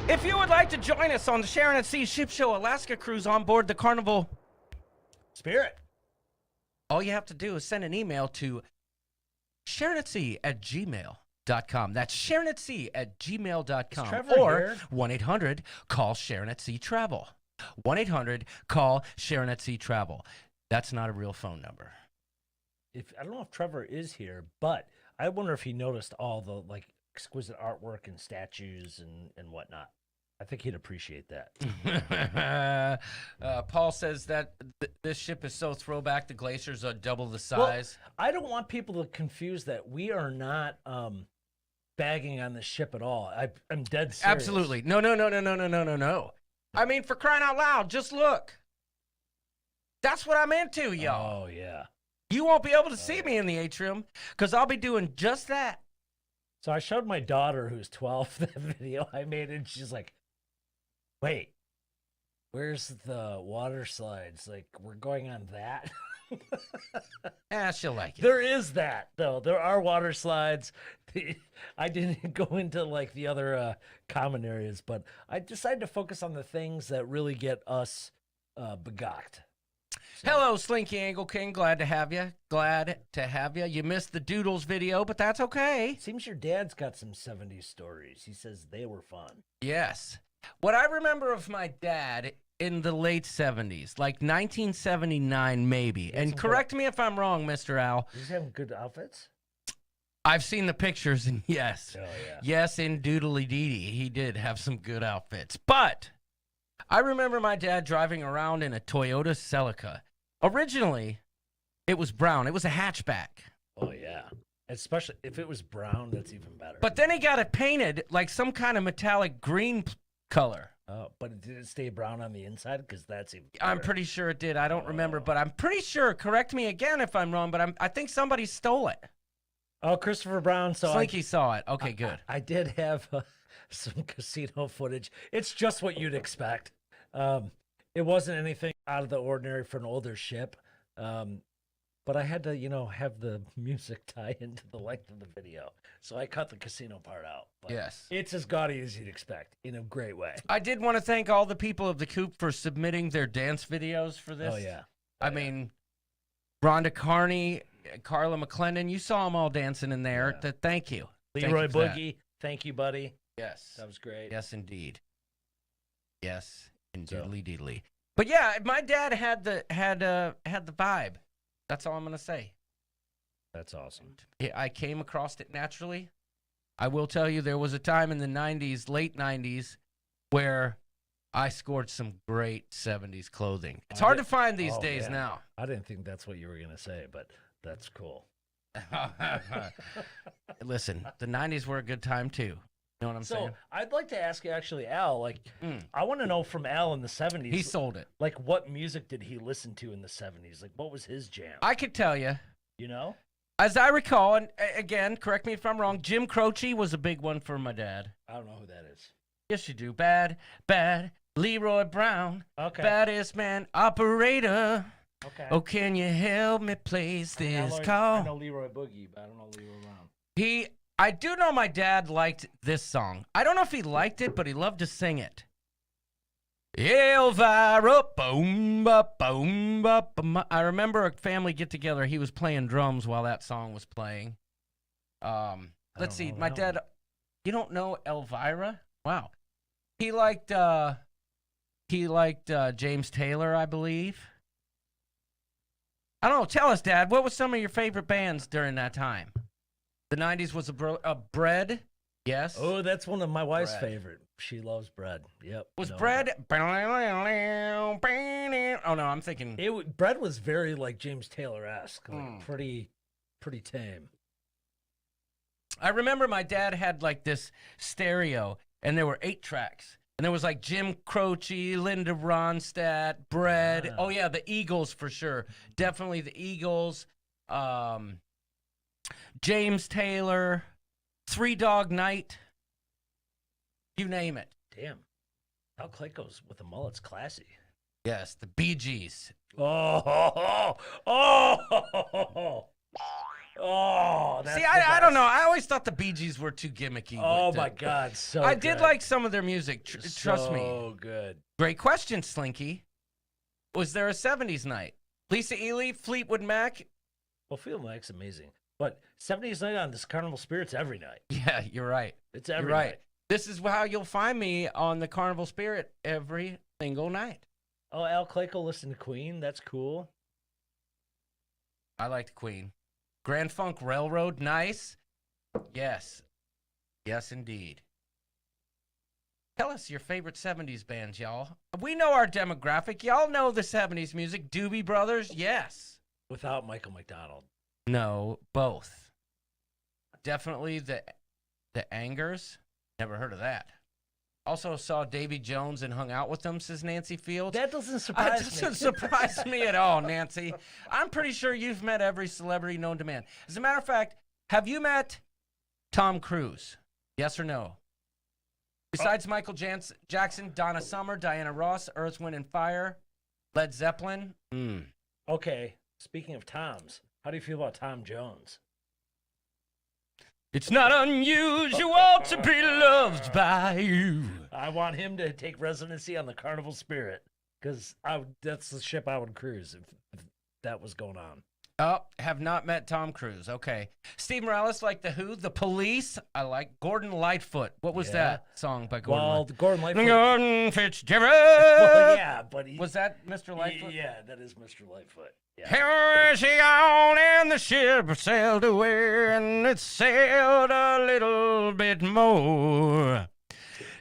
If you would like to join us on the Sharon at Sea Ship Show Alaska cruise on board the Carnival Spirit, all you have to do is send an email to sharonatsea@gmail.com. That's sharonatsea@gmail.com. Or 1-800-CALL-SharonAtSeaTravel. 1-800-CALL-SharonAtSeaTravel. That's not a real phone number. I don't know if Trevor is here, but I wonder if he noticed all the exquisite artwork and statues and whatnot. I think he'd appreciate that. Paul says that this ship is so throwback. The glaciers are double the size. Well, I don't want people to confuse that. We are not bagging on the ship at all. I'm dead serious. Absolutely. No. I mean, for crying out loud, just look. That's what I'm into, y'all. Oh, yeah. You won't be able to see me in the atrium because I'll be doing just that. So I showed my daughter, who's 12, that video I made, and she's like, wait, where's the water slides? Like, we're going on that? Yeah, she'll like it. There is that, though. There are water slides. I didn't go into, like, the other common areas, but I decided to focus on the things that really get us begocked. So. Hello, Slinky Angle King. Glad to have you. Glad to have you. You missed the Doodles video, but that's okay. Seems your dad's got some 70s stories. He says they were fun. Yes. What I remember of my dad in the late 70s, like 1979 maybe, and correct me if I'm wrong, Mr. Al. Does he have good outfits? I've seen the pictures, and yes. Oh, yeah. Yes, in Doodly Dee, he did have some good outfits. But I remember my dad driving around in a Toyota Celica. Originally, it was brown. It was a hatchback. Oh, yeah. Especially if it was brown, that's even better. But then he got it painted like some kind of metallic green color. Oh, but did it stay brown on the inside? Because that's even better. I'm pretty sure it did. I don't remember, but I'm pretty sure. Correct me again if I'm wrong, but I think somebody stole it. Oh, Christopher Brown saw it. Slinky saw it. Okay, good. I did have some casino footage. It's just what you'd expect. It wasn't anything out of the ordinary for an older ship. But I had to, have the music tie into the length of the video. So I cut the casino part out. But yes. It's as gaudy as you'd expect in a great way. I did want to thank all the people of the Coop for submitting their dance videos for this. Oh, yeah. I mean, Rhonda Carney, Carla McClendon, you saw them all dancing in there. Yeah. Thank you. Leroy Boogie, thank you, buddy. Yes. That was great. Yes, indeed. Yes, indeedly. But yeah, my dad had the vibe. That's all I'm gonna say. That's awesome. I came across it naturally. I will tell you, there was a time in the 90s, late 90s, where I scored some great 70s clothing. It's hard to find these days now. I didn't think that's what you were gonna say, but that's cool. Listen, the 90s were a good time too. You know what I'm saying? So I'd like to ask you, actually, Al. Like, I want to know from Al in the 70s. He sold it. Like, what music did he listen to in the 70s? Like, what was his jam? I could tell you. You know? As I recall, and again, correct me if I'm wrong, Jim Croce was a big one for my dad. I don't know who that is. Yes, you do. Bad, Leroy Brown. Okay. Baddest man operator. Okay. Oh, can you help me place this call? I know Leroy Boogie, but I don't know Leroy Brown. I do know my dad liked this song. I don't know if he liked it, but he loved to sing it. Elvira, boom, ba, boom, ba, ba. I remember a family get-together. He was playing drums while that song was playing. Let's see. My dad, you don't know Elvira? Wow. He liked James Taylor, I believe. I don't know. Tell us, Dad, what was some of your favorite bands during that time? The 90s was a Bread. Yes. Oh, that's one of my wife's favorite. She loves Bread. Yep. Was Bread? Oh no, I'm thinking Bread was very like James Taylor-esque, like pretty tame. I remember my dad had like this stereo, and there were 8 tracks, and there was like Jim Croce, Linda Ronstadt, Bread. Oh yeah, the Eagles for sure. Definitely the Eagles. James Taylor, Three Dog Night, you name it. Damn. Al Clayco's with the mullet's classy. Yes, the Bee Gees. Oh, see, I don't know. I always thought the Bee Gees were too gimmicky. Oh, my God, so I good. did like some of their music, trust me. So good. Great question, Slinky. Was there a 70s night? Lisa Ely, Fleetwood Mac? Well, Fleetwood Mac's amazing. But 70s night on this Carnival Spirit's every night. Yeah, you're right. It's every you're right. night. This is how you'll find me on the Carnival Spirit every single night. Oh, Al Clayco listened to Queen. That's cool. I liked Queen. Grand Funk Railroad, nice. Yes. Yes, indeed. Tell us your favorite 70s bands, y'all. We know our demographic. Y'all know the 70s music. Doobie Brothers, yes. Without Michael McDonald. No, both. Definitely the Angers. Never heard of that. Also saw Davy Jones and hung out with him, says Nancy Fields. That doesn't surprise me. That doesn't surprise me at all, Nancy. I'm pretty sure you've met every celebrity known to man. As a matter of fact, have you met Tom Cruise? Yes or no? Besides Michael Jackson, Donna Summer, Diana Ross, Earth, Wind, and Fire, Led Zeppelin. Okay, speaking of Toms, how do you feel about Tom Jones? It's not unusual to be loved by you. I want him to take residency on the Carnival Spirit, because that's the ship I would cruise if that was going on. Oh, have not met Tom Cruise. Okay. Steve Morales, like The Who, The Police. I like Gordon Lightfoot. What was that song by Gordon? Well, Gordon Lightfoot. Gordon Fitzgerald. Well, yeah, but was that Mr. Lightfoot? Yeah, that is Mr. Lightfoot. Yeah. Here she gone, and the ship sailed away, and it sailed a little bit more.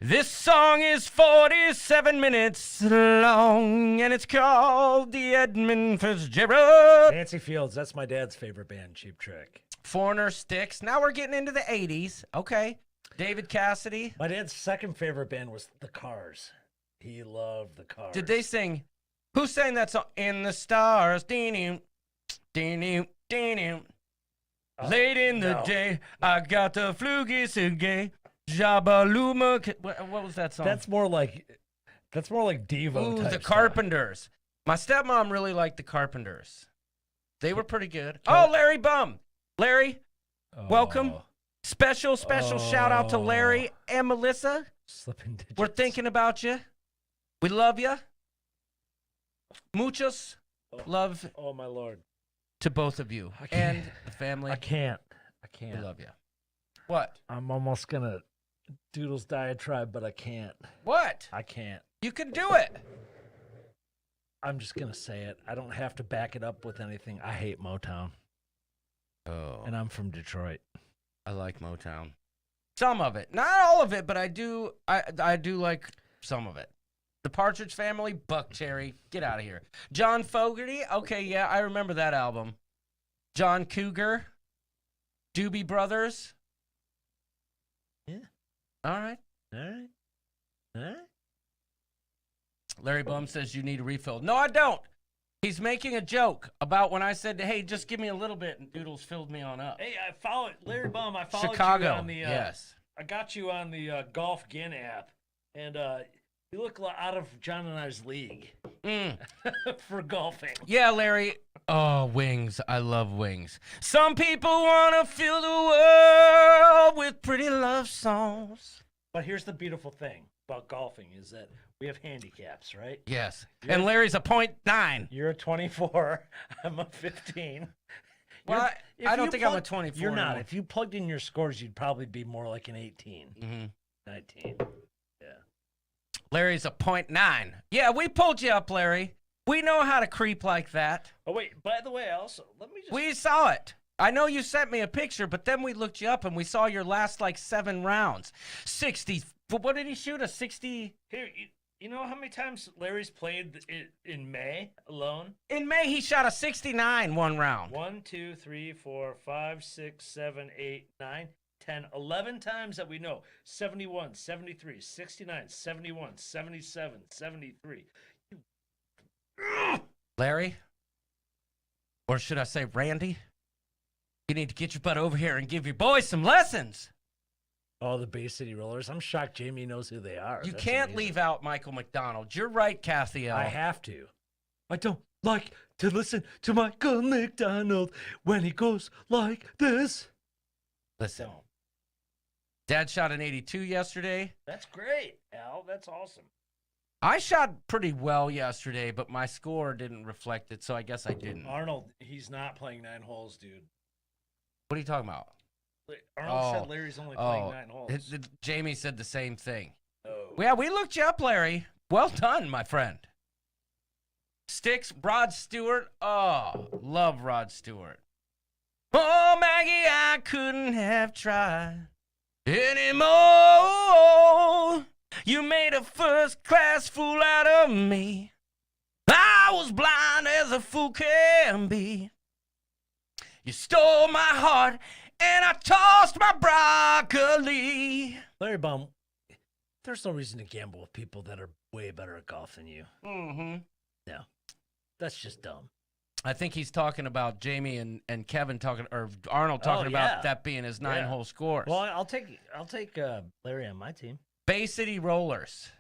This song is 47 minutes long, and it's called the Edmund Fitzgerald. Nancy Fields, that's my dad's favorite band, Cheap Trick. Foreigner, Styx. Now we're getting into the 80s. Okay. David Cassidy. My dad's second favorite band was The Cars. He loved The Cars. Did they sing? Who sang that song? In the stars. Dee-doo, dee-doo, dee-doo. Late in the day, I got the flugies again. Jabaluma. What was that song? That's more like Devo. Ooh, type the stuff. Carpenters. My stepmom really liked the Carpenters. They were pretty good. Oh, Larry Bum. Larry, welcome. Special shout out to Larry and Melissa. Slipping digits. We're thinking about you. We love you. Muchos. Love. Oh, my Lord. To both of you and the family. I can't. We love you. What? I'm almost going to Doodles diatribe, but I can't. What? I can't. You can do it. I'm just going to say it. I don't have to back it up with anything. I hate Motown. Oh. And I'm from Detroit. I like Motown. Some of it. Not all of it, but I do like some of it. The Partridge Family, Buck Cherry. Get out of here. John Fogerty. Okay, yeah, I remember that album. John Cougar. Doobie Brothers. Yeah. All right. Larry Bum says you need a refill. No, I don't. He's making a joke about when I said, hey, just give me a little bit, and Doodles filled me on up. Hey, I followed Larry Bum. I followed Chicago. you on the Yes. I got you on the Golf Gin app, and you look out of John and I's league for golfing. Yeah, Larry. Oh, wings. I love wings. Some people want to fill the world with pretty love songs. But here's the beautiful thing about golfing is that we have handicaps, right? Yes. And Larry's a .9. You're a 24. I'm a 15. Well, I don't think I'm a 24. You're not. anymore. If you plugged in your scores, you'd probably be more like an 18. 19. Yeah. Larry's a .9. Yeah, we pulled you up, Larry. We know how to creep like that. Oh, wait. By the way, also, let me just... We saw it. I know you sent me a picture, but then we looked you up and we saw your last, 7 rounds. 60. What did he shoot? A 60? Here, you know how many times Larry's played in May alone? In May, he shot a 69 one round. 1, 2, 3, 4, 5, 6, 7, 8, 9, 10, 11 times that we know. 71, 73, 69, 71, 77, 73. Larry? Or should I say Randy? You need to get your butt over here and give your boys some lessons. Oh, the Bay City Rollers. I'm shocked Jamie knows who they are. You That's can't amazing. leave out Michael McDonald. You're right, Kathy L. I have to. I don't like to listen to Michael McDonald when he goes like this. Listen. Dad shot an 82 yesterday. That's great, Al. That's awesome. I shot pretty well yesterday, but my score didn't reflect it, so I guess I didn't. Arnold, he's not playing 9 holes, dude. What are you talking about? Arnold said Larry's only playing 9 holes. Jamie said the same thing. Oh. Yeah, we looked you up, Larry. Well done, my friend. Sticks, Rod Stewart. Oh, love Rod Stewart. Oh, Maggie, I couldn't have tried anymore. You made a first-class fool out of me. I was blind as a fool can be. You stole my heart, and I tossed my broccoli. Larry Bum, There's no reason to gamble with people that are way better at golf than you. Mm-hmm. No, that's just dumb. I think he's talking about Jamie and Kevin talking, or Arnold talking about that being his 9-hole scores. Well, I'll take Larry on my team. Bay City Rollers.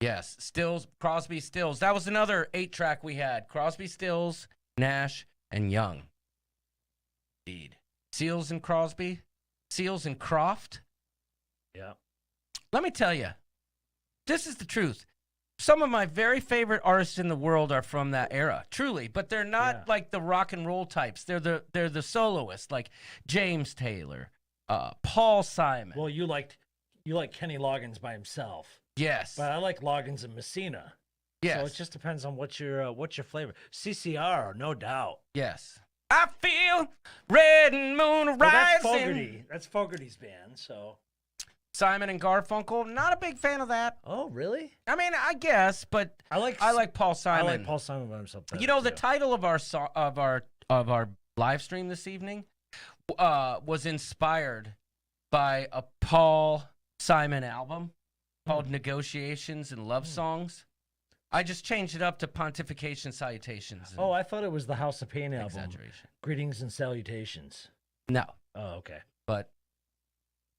Yes, Stills, Crosby, Stills. That was another 8-track we had. Crosby, Stills, Nash, and Young. Indeed. Seals and Crosby. Seals and Croft. Yeah. Let me tell you, this is the truth. Some of my very favorite artists in the world are from that era, truly, but they're not like the rock and roll types. They're the soloists, like James Taylor, Paul Simon. Well, you like Kenny Loggins by himself. Yes, but I like Loggins and Messina. Yes, so it just depends on what's your flavor. CCR, no doubt. Yes, I feel red and moon rising. That's Fogerty's band. So Simon and Garfunkel, not a big fan of that. Oh, really? I mean, I guess, but I like Paul Simon. I like Paul Simon by himself. You know, the title of our live stream this evening was inspired by a Paul Simon album called Negotiations and Love Songs. I just changed it up to Pontifications, Salutations. Oh, I thought it was the House of Pain album. Exaggeration. Greetings and Salutations. No. Oh, okay. But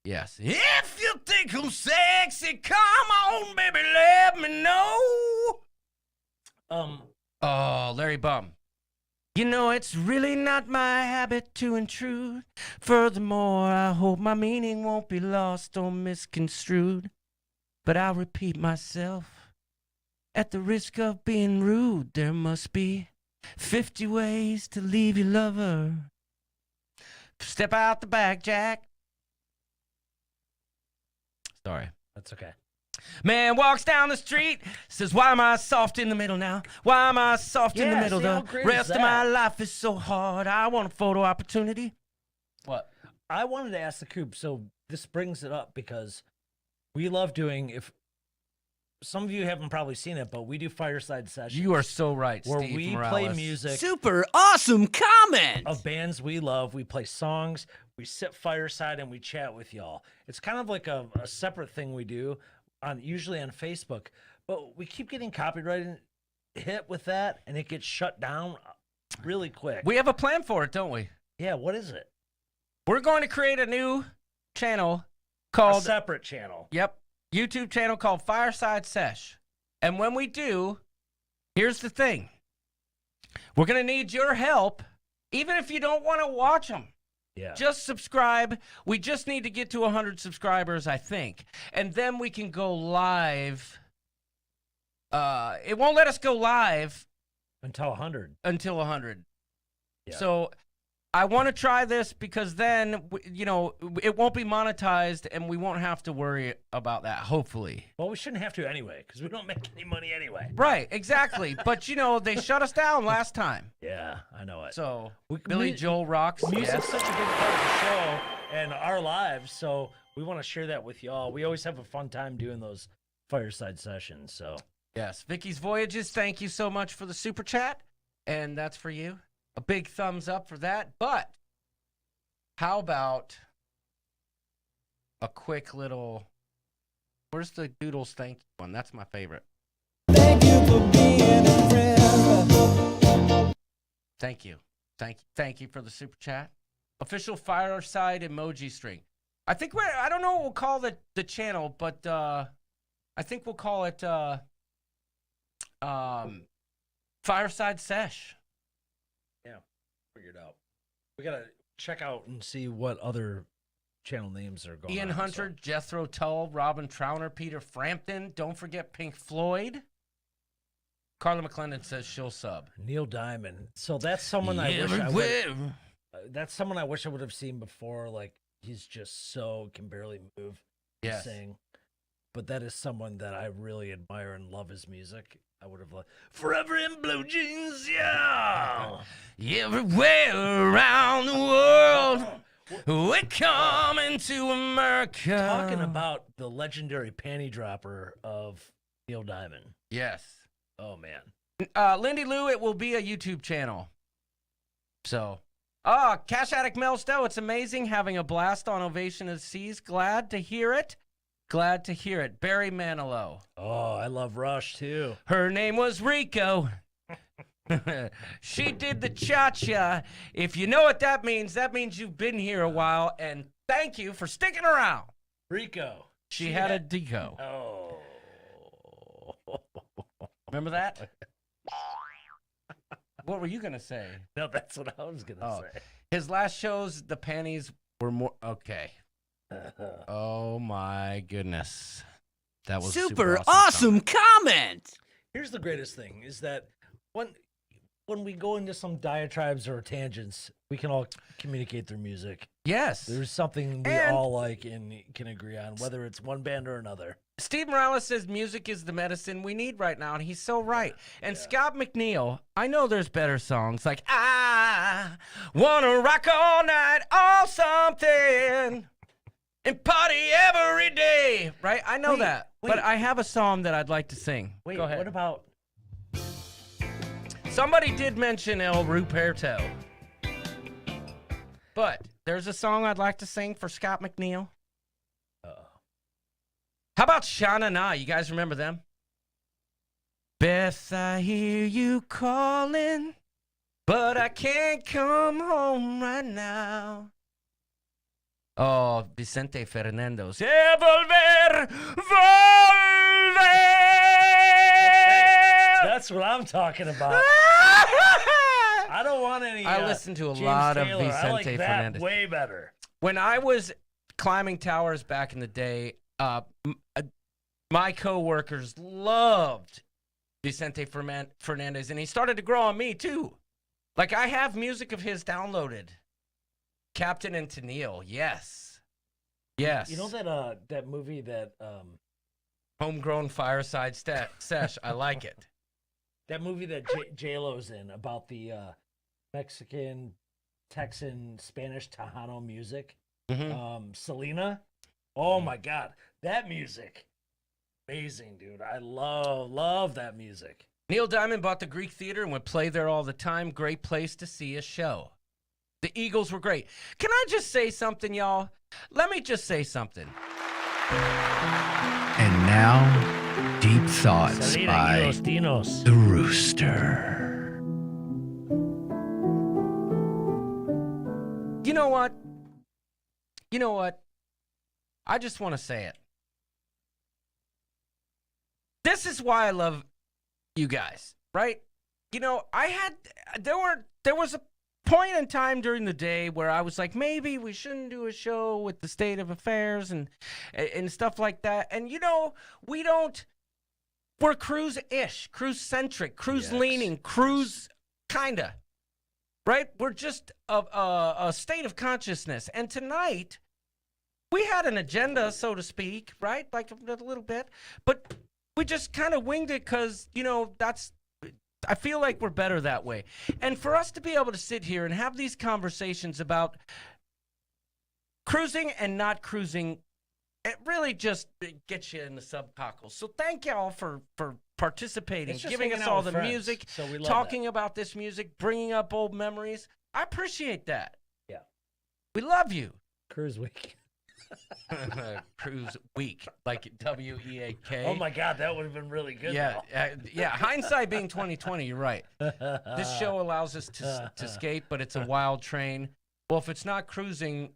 yes. If you think I'm sexy, come on, baby, let me know. Oh, Larry Bum. You know, it's really not my habit to intrude. Furthermore, I hope my meaning won't be lost or misconstrued. But I'll repeat myself. At the risk of being rude, there must be 50 ways to leave your lover. Step out the back, Jack. Sorry. That's okay. Man walks down the street, says, why am I soft in the middle now? Why am I soft in the middle? The rest of my life is so hard. I want a photo opportunity. What? I wanted to ask the Coop, so this brings it up because we love doing, if some of you haven't probably seen it, but we do fireside sessions. You are so right, where Steve we Morales. play music. Super awesome comment! Of bands we love. We play songs. We sit fireside and we chat with y'all. It's kind of like a separate thing we do, usually on Facebook. But we keep getting copyright hit with that, and it gets shut down really quick. We have a plan for it, don't we? Yeah, what is it? We're going to create a new channel called... A separate channel. Yep. YouTube channel called Fireside Sesh. And when we do, here's the thing. We're going to need your help, even if you don't want to watch them. Yeah. Just subscribe. We just need to get to 100 subscribers, I think. And then we can go live. It won't let us go live. Until 100. Until 100. Yeah. So I want to try this because then, you know, it won't be monetized and we won't have to worry about that, hopefully. Well, we shouldn't have to anyway because we don't make any money anyway. Right, exactly. But, you know, they shut us down last time. Yeah, I know it. So, Billy Joel rocks. Music's such a big part of the show and our lives, so we want to share that with y'all. We always have a fun time doing those fireside sessions, so. Yes, Vicky's Voyages, thank you so much for the super chat, and that's for you. A big thumbs up for that, but how about a quick little, where's the Doodles thank you one? That's my favorite. Thank you for being a friend. Thank you. Thank you for the super chat. Official Fireside emoji string. I think I don't know what we'll call the channel, but I think we'll call it Fireside Sesh. Yeah, figured out. We gotta check out and see what other channel names are going Ian on. Hunter, Jethro Tull, Robin Trauner, Peter Frampton. Don't forget Pink Floyd. Carla McClendon says she'll sub. Neil Diamond. So that's someone I wish I would have seen before. Like, he's just can barely move to sing. But that is someone that I really admire and love his music. I would have loved Forever in Blue Jeans, yeah. Everywhere around the world, we're coming to America. Talking about the legendary panty dropper of Neil Diamond. Yes. Oh, man. Lindy Lou, it will be a YouTube channel. So, Cash Addict Mel Stowe, it's amazing having a blast on Ovation of the Seas. Glad to hear it. Glad to hear it. Barry Manilow. Oh, I love Rush too. Her name was Rico. She did the cha-cha. If you know what that means you've been here a while, and thank you for sticking around. Rico. She had a deco. Oh. Remember that? What were you going to say? No, that's what I was going to say. His last shows, the panties were more... Okay. Oh, my goodness. That was super awesome comment. Here's the greatest thing, is that when we go into some diatribes or tangents, we can all communicate through music. Yes. There's something we all like and can agree on, whether it's one band or another. Steve Morales says music is the medicine we need right now, and he's so right. And Scott McNeil, I know there's better songs like I Wanna Rock All Night or something and party every day, right? I know that, but I have a song that I'd like to sing. Wait, Go ahead. what about... Somebody did mention El Ruperto. But there's a song I'd like to sing for Scott McNeil. How about Sha Na Na? You guys remember them? Beth, I hear you calling, but I can't come home right now. Oh, Vicente Fernandez. Volver, volver. That's what I'm talking about. I don't want any. I listen to a James lot Taylor. of Vicente I like that Fernandez. way better. When I was climbing towers back in the day, my coworkers loved Vicente Fernandez, and he started to grow on me too. Like, I have music of his downloaded. Captain and Tennille, yes. Yes. You know that movie that Homegrown Fireside Sesh, I like it. That movie that J-Lo's in about the Mexican, Texan, Spanish Tejano music. Selena. Oh my God, that music, amazing, dude. I love that music. Neil Diamond bought the Greek Theater and would play there all the time. Great place to see a show. The Eagles were great. Can I just say something, y'all? Let me just say something. And now, Deep Thoughts by The Rooster. You know what? You know what? I just want to say it. This is why I love you guys, right? You know, there was a point in time during the day where I was like, maybe we shouldn't do a show with the state of affairs and stuff like that. And you know, we're cruise-ish, cruise-centric, cruise-leaning, cruise kinda, right? We're just a state of consciousness. And tonight, we had an agenda, so to speak, right? Like a little bit, but we just kind of winged it because, you know, I feel like we're better that way. And for us to be able to sit here and have these conversations about cruising and not cruising, it really just gets you in the subcockles. So thank y'all for participating, giving us all the music, so we love talking about this music, bringing up old memories. I appreciate that. Yeah. We love you. Cruise Week. Cruise Week, like W-E-A-K. Oh my God, that would have been really good. Yeah, yeah. Hindsight being 2020, you're right. This show allows us to skate, but it's a wild train. Well, if it's not cruising,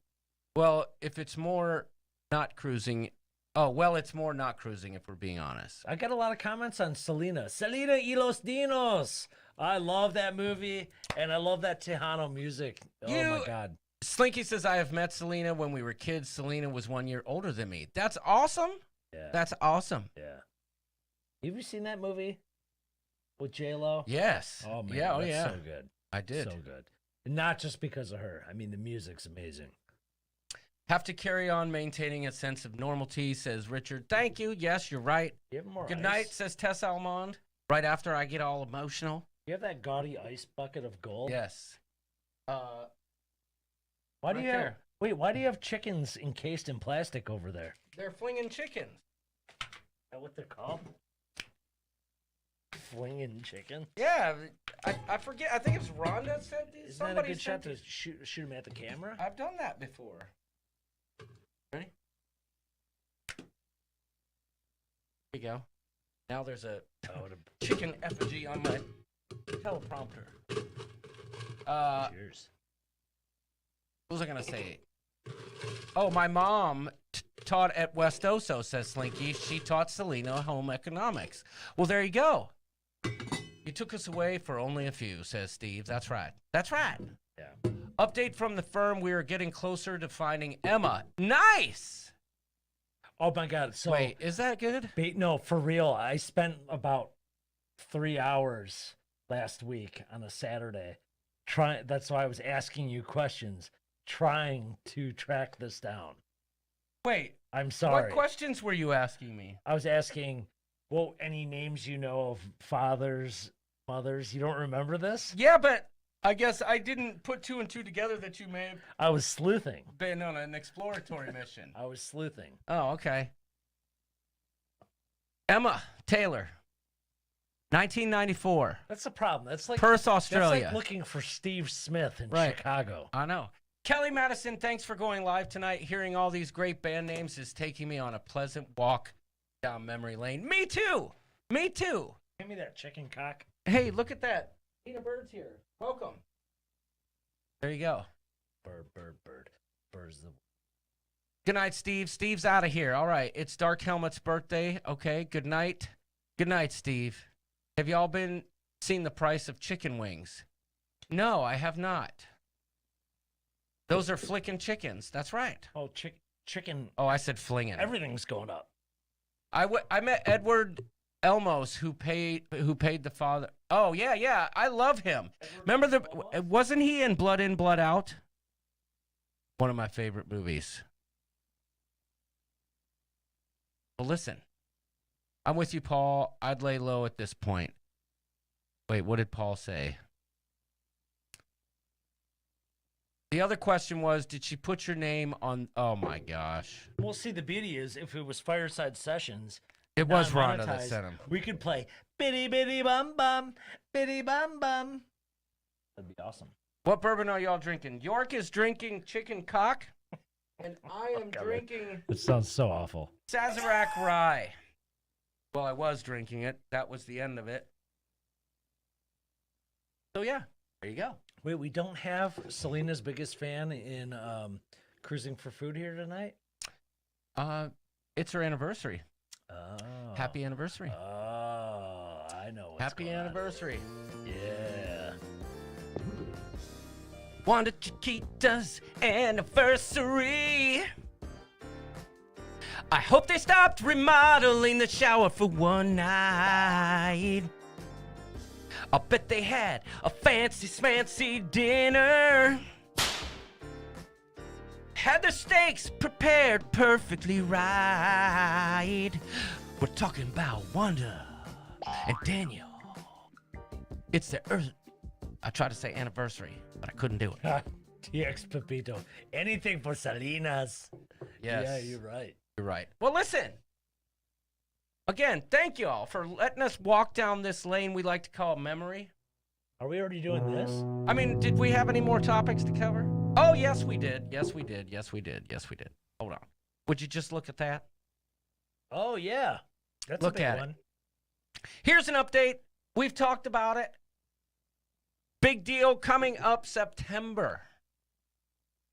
if it's more not cruising, it's more not cruising if we're being honest. I got a lot of comments on Selena y los Dinos. I love that movie, and I love that Tejano music. Oh my God. Slinky says, I have met Selena when we were kids. Selena was 1 year older than me. That's awesome. Yeah. That's awesome. Yeah. Have you seen that movie with J-Lo? Yes. Oh, man. Yeah, That's so good. I did. So good. And not just because of her. I mean, the music's amazing. Have to carry on maintaining a sense of normalcy, says Richard. Thank you. Yes, you're right. You have more Good ice? night, says Tess Almond. Right after I get all emotional. You have that gaudy ice bucket of gold? Yes. Why do you have, why do you have chickens encased in plastic over there? They're flinging chickens. Is that what they're called? Flinging chicken? Yeah, I forget. I think it was Rhonda said these. Isn't that a good shot to shoot them at the camera? I've done that before. Ready? Here you go. Now there's a chicken effigy on my teleprompter. Cheers. What was I going to say? Oh, my mom taught at West Oso, says Slinky. She taught Selena home economics. Well, there you go. You took us away for only a few, says Steve. That's right. That's right. Yeah. Update from the firm. We are getting closer to finding Emma. Nice. Oh, my God. So, wait, is that good? No, for real. I spent about 3 hours last week on a Saturday. That's why I was asking you questions, trying to track this down. Wait. I'm sorry. What questions were you asking me? I was asking, well, any names you know of fathers, mothers? You don't remember this? Yeah, but I guess I didn't put 2 and 2 together that you may have I was sleuthing. been on an exploratory mission. I was sleuthing. Oh, okay. Emma Taylor, 1994. That's the problem. That's like Perth, Australia. That's like looking for Steve Smith in Right. Chicago. I know. Kelly Madison, thanks for going live tonight. Hearing all these great band names is taking me on a pleasant walk down memory lane. Me too. Me too. Give me that chicken cock. Hey, look at that. Tina Bird's here. Welcome. There you go. Bird. Bird's the... Good night, Steve. Steve's out of here. All right. It's Dark Helmet's birthday. Okay. Good night. Good night, Steve. Have y'all seen the price of chicken wings? No, I have not. Those are flicking chickens. That's right. Oh, chicken. Oh, I said flinging. Everything's going up. I met Edward Elmos, who paid the father. Oh, yeah. I love him. Remember wasn't he in Blood In, Blood Out? One of my favorite movies. Well, listen. I'm with you, Paul. I'd lay low at this point. Wait, what did Paul say? The other question was, did she put your name on? Oh, my gosh. Well, see, the beauty is, if it was Fireside Sessions, it was Rhonda that sent him. We could play bitty bitty bum bum, bitty bum bum. That'd be awesome. What bourbon are y'all drinking? York is drinking chicken cock, and I am drinking... It sounds so awful. Sazerac Rye. Well, I was drinking it. That was the end of it. So, yeah, there you go. Wait, we don't have Selena's biggest fan in Cruising for Food here tonight? It's her anniversary. Oh. Happy anniversary. Oh, I know what's Happy going anniversary. On. Yeah. Wanda Chiquita's anniversary. I hope they stopped remodeling the shower for one night. I'll bet they had a fancy smancy dinner. Had the steaks prepared perfectly right. We're talking about Wanda and Daniel. It's their I tried to say anniversary, but I couldn't do it. TX Pepito. Anything for Salinas. Yes. Yeah, you're right. You're right. Well, listen. Again, thank you all for letting us walk down this lane we like to call memory. Are we already doing this? I mean, did we have any more topics to cover? Oh, yes, we did. Yes, we did. Yes, we did. Yes, we did. Hold on. Would you just look at that? Oh, yeah. That's Look a big at one. it. Here's an update. We've talked about it. Big deal coming up September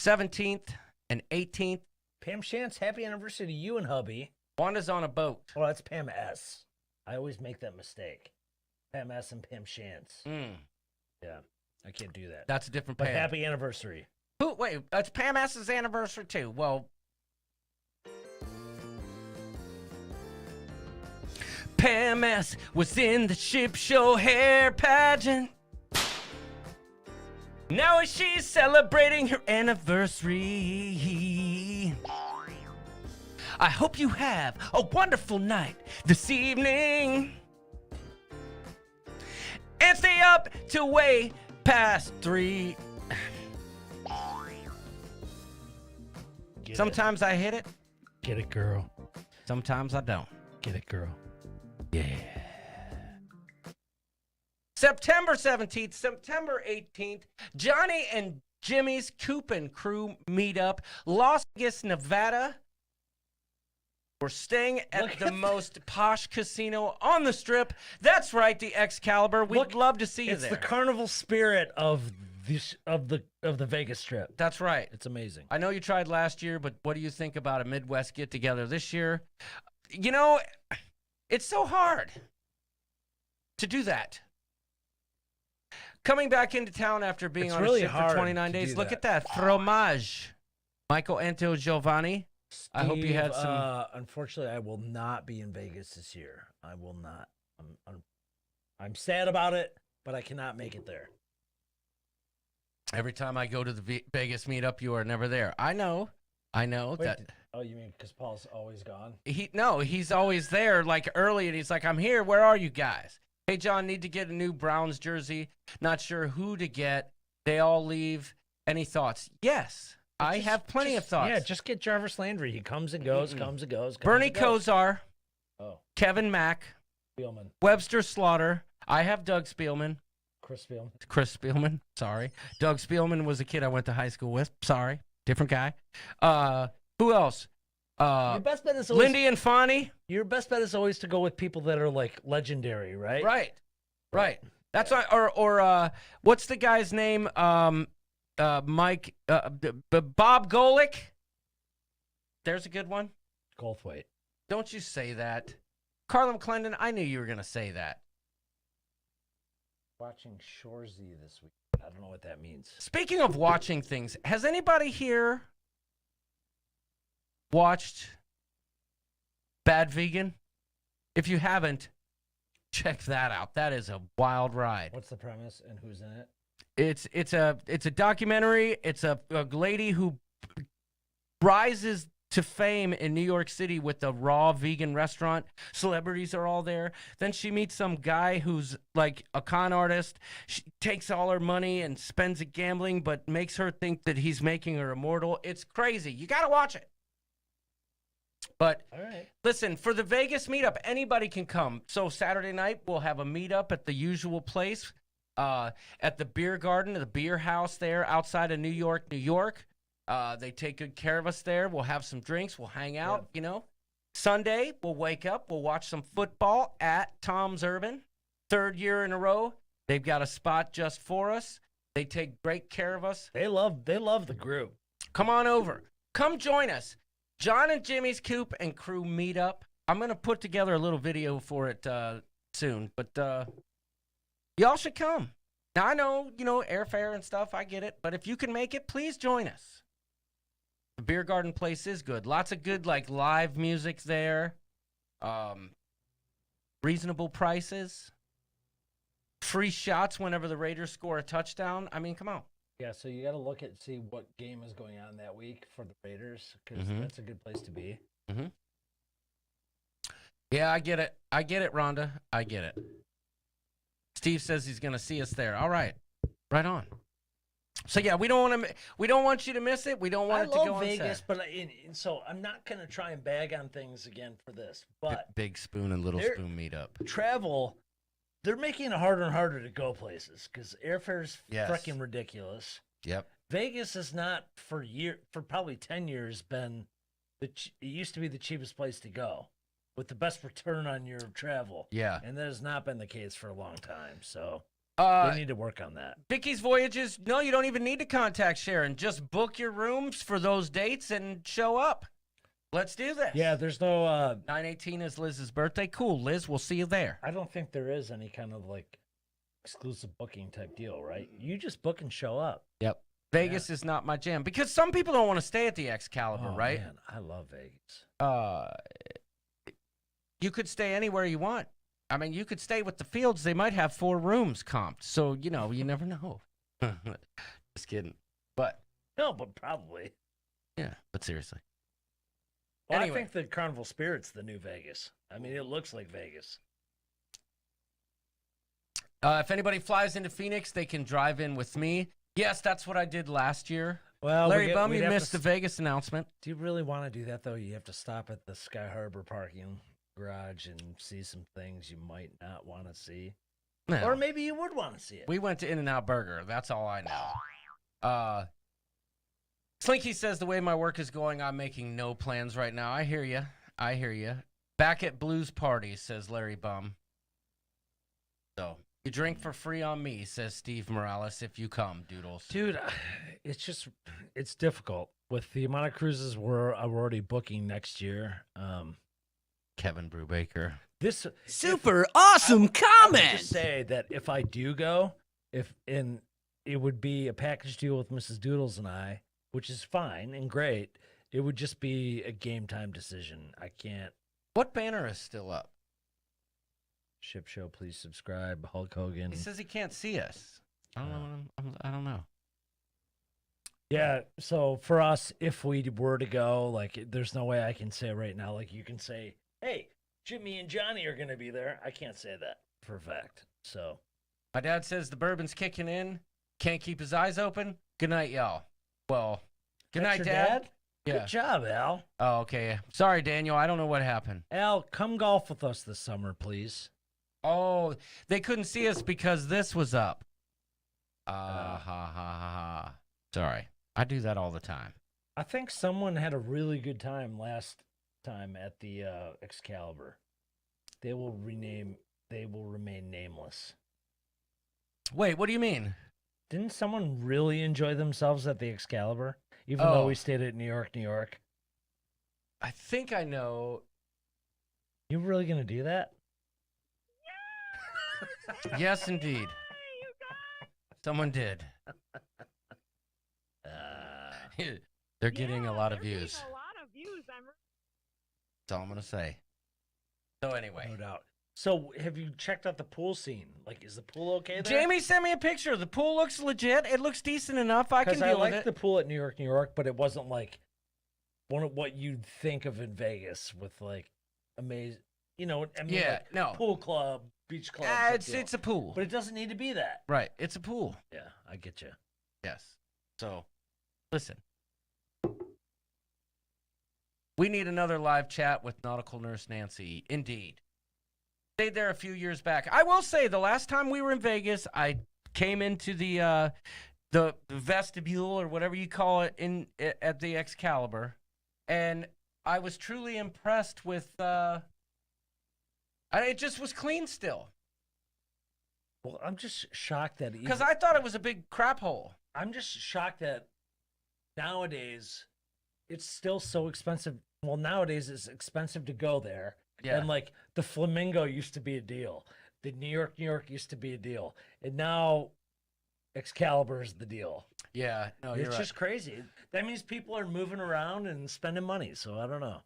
17th and 18th. Pam Shantz, happy anniversary to you and hubby. Wanda's on a boat. Oh, that's Pam S. I always make that mistake. Pam S and Pam Shantz. Yeah, I can't do that. That's a different But Pam. happy anniversary. Wait, that's Pam S's anniversary too. Well, Pam S was in the ship show hair pageant. Now she's celebrating her anniversary. I hope you have a wonderful night this evening. And stay up till way past 3. Sometimes I hit it. Get it, girl. Sometimes I don't. Get it, girl. Yeah. September 17th, September 18th, Johnny and Jimmy's Coop and Crew meetup, Las Vegas, Nevada. We're We're staying at the most posh casino on the Strip. That's right, the Excalibur. We'd love to see you there. It's the Carnival Spirit of the Vegas Strip. That's right. It's amazing. I know you tried last year, but what do you think about a Midwest get-together this year? You know, it's so hard to do that. Coming back into town after being on a ship for 29 days. Look at that. Fromage. Michael Anto Giovanni. Steve, I hope you had some. Unfortunately, I will not be in Vegas this year. I will not. I'm sad about it, but I cannot make it there. Every time I go to the Vegas meetup, you are never there. I know. Wait, that. Oh, you mean because Paul's always gone? He's always there, like early, and he's like, "I'm here. Where are you guys? Hey, John, need to get a new Browns jersey. Not sure who to get. They all leave. Any thoughts?" Yes. I have plenty of thoughts. Yeah, just get Jarvis Landry. He comes and goes, comes and goes. Bernie Kosar. Oh. Kevin Mack. Spielman. Webster Slaughter. I have Doug Spielman. Chris Spielman. Sorry. Doug Spielman was a kid I went to high school with. Sorry. Different guy. Who else? Your best bet is always, Lindy and Fonnie. Your best bet is always to go with people that are like legendary, right? Right. That's why. Or what's the guy's name? Mike, Bob Golick. There's a good one. Goldthwait. Don't you say that. Carla McClendon, I knew you were going to say that. Watching Shorzy this week. I don't know what that means. Speaking of watching things, has anybody here watched Bad Vegan? If you haven't, check that out. That is a wild ride. What's the premise and who's in it? It's a documentary. It's a lady who rises to fame in New York City with a raw vegan restaurant. Celebrities are all there. Then she meets some guy who's like a con artist. She takes all her money and spends it gambling, but makes her think that he's making her immortal. It's crazy. You got to watch it. But all right. Listen, for the Vegas meetup, anybody can come. So Saturday night, we'll have a meetup at the usual place. At the beer garden, the beer house there outside of New York. They take good care of us there. We'll have some drinks. We'll hang out, you know. Sunday, we'll wake up. We'll watch some football at Tom's Urban. 3rd year in a row. They've got a spot just for us. They take great care of us. They love the group. Come on over. Come join us. John and Jimmy's Coop and Crew Meetup. I'm going to put together a little video for it soon, but y'all should come. Now, I know, airfare and stuff, I get it. But if you can make it, please join us. The beer garden place is good. Lots of good, live music there. Reasonable prices. Free shots whenever the Raiders score a touchdown. I mean, come on. Yeah, so you got to see what game is going on that week for the Raiders, because that's a good place to be. Mm-hmm. Yeah, I get it. Rhonda. I get it. Steve says he's going to see us there. All right. Right on. So yeah, we don't want you to miss it. We don't want it to go on Vegas, but so I'm not going to try and bag on things again for this. But Big Spoon and Little Spoon meetup. Travel, they're making it harder and harder to go places because airfare's freaking ridiculous. Yep. Vegas has not for probably 10 years been it used to be the cheapest place to go with the best return on your travel. Yeah. And that has not been the case for a long time. So they need to work on that. Vicky's Voyages, no, you don't even need to contact Sharon. Just book your rooms for those dates and show up. Let's do this. Yeah, there's no 9/18 is Liz's birthday. Cool, Liz, we'll see you there. I don't think there is any kind of exclusive booking type deal, right? You just book and show up. Yep. Vegas is not my jam because some people don't want to stay at the Excalibur, right? Man, I love Vegas. You could stay anywhere you want. I mean, you could stay with the Fields. They might have 4 rooms comped. So, you never know. Just kidding. But probably. Yeah, but seriously. Well, anyway. I think the Carnival Spirit's the new Vegas. I mean, it looks like Vegas. If anybody flies into Phoenix, they can drive in with me. Yes, that's what I did last year. Well, Larry Bum, you missed the Vegas announcement. Do you really want to do that, though? You have to stop at the Sky Harbor parking garage and see some things you might not want to see. No. Or maybe you would want to see it. We went to In-N-Out Burger. That's all I know. Slinky says, the way my work is going, I'm making no plans right now. I hear you. I hear you. Back at Blues Party, says Larry Bum. So, you drink for free on me, says Steve Morales, if you come, Doodles. Dude, it's difficult. With the amount of cruises we're already booking next year. Kevin Brubaker. This super awesome comment. I would just say that if I do go, it would be a package deal with Mrs. Doodles and I, which is fine and great. It would just be a game time decision. I can't. What banner is still up? Ship Show, please subscribe. Hulk Hogan. He says he can't see us. I don't know. Yeah, so for us, if we were to go, like, there's no way I can say right now. Like, you can say, hey, Jimmy and Johnny are going to be there. I can't say that for a fact. So, my dad says the bourbon's kicking in. Can't keep his eyes open. Good night, y'all. Well, good night, Dad. Yeah. Good job, Al. Oh, okay. Sorry, Daniel. I don't know what happened. Al, come golf with us this summer, please. Oh, they couldn't see us because this was up. Ha. Sorry. I do that all the time. I think someone had a really good time last time at the Excalibur. They will remain nameless. Wait, what do you mean? Didn't someone really enjoy themselves at the Excalibur? Even though we stayed at New York. I think I know. You really going to do that? Yes, indeed. Someone did. They're getting a lot of views. That's all I'm going to say. So anyway. No doubt. So have you checked out the pool scene? Like, is the pool okay there? Jamie sent me a picture. The pool looks legit. It looks decent enough. I can deal with it. Because I like the pool at New York, but it wasn't like one of what you'd think of in Vegas with like amazing, I mean, yeah, like no. Pool club, beach club. It's a pool. But it doesn't need to be that. Right. It's a pool. Yeah, I get you. Yes. So, listen. We need another live chat with Nautical Nurse Nancy. Indeed. Stayed there a few years back. I will say, the last time we were in Vegas, I came into the vestibule or whatever you call it at the Excalibur, and I was truly impressed with. It just was clean still. Well, I'm just shocked that because I thought it was a big crap hole. I'm just shocked that nowadays it's still so expensive. Well, nowadays it's expensive to go there. Yeah. And like the Flamingo used to be a deal. The New York used to be a deal. And now Excalibur is the deal. Yeah. No, it's just crazy. That means people are moving around and spending money. So I don't know.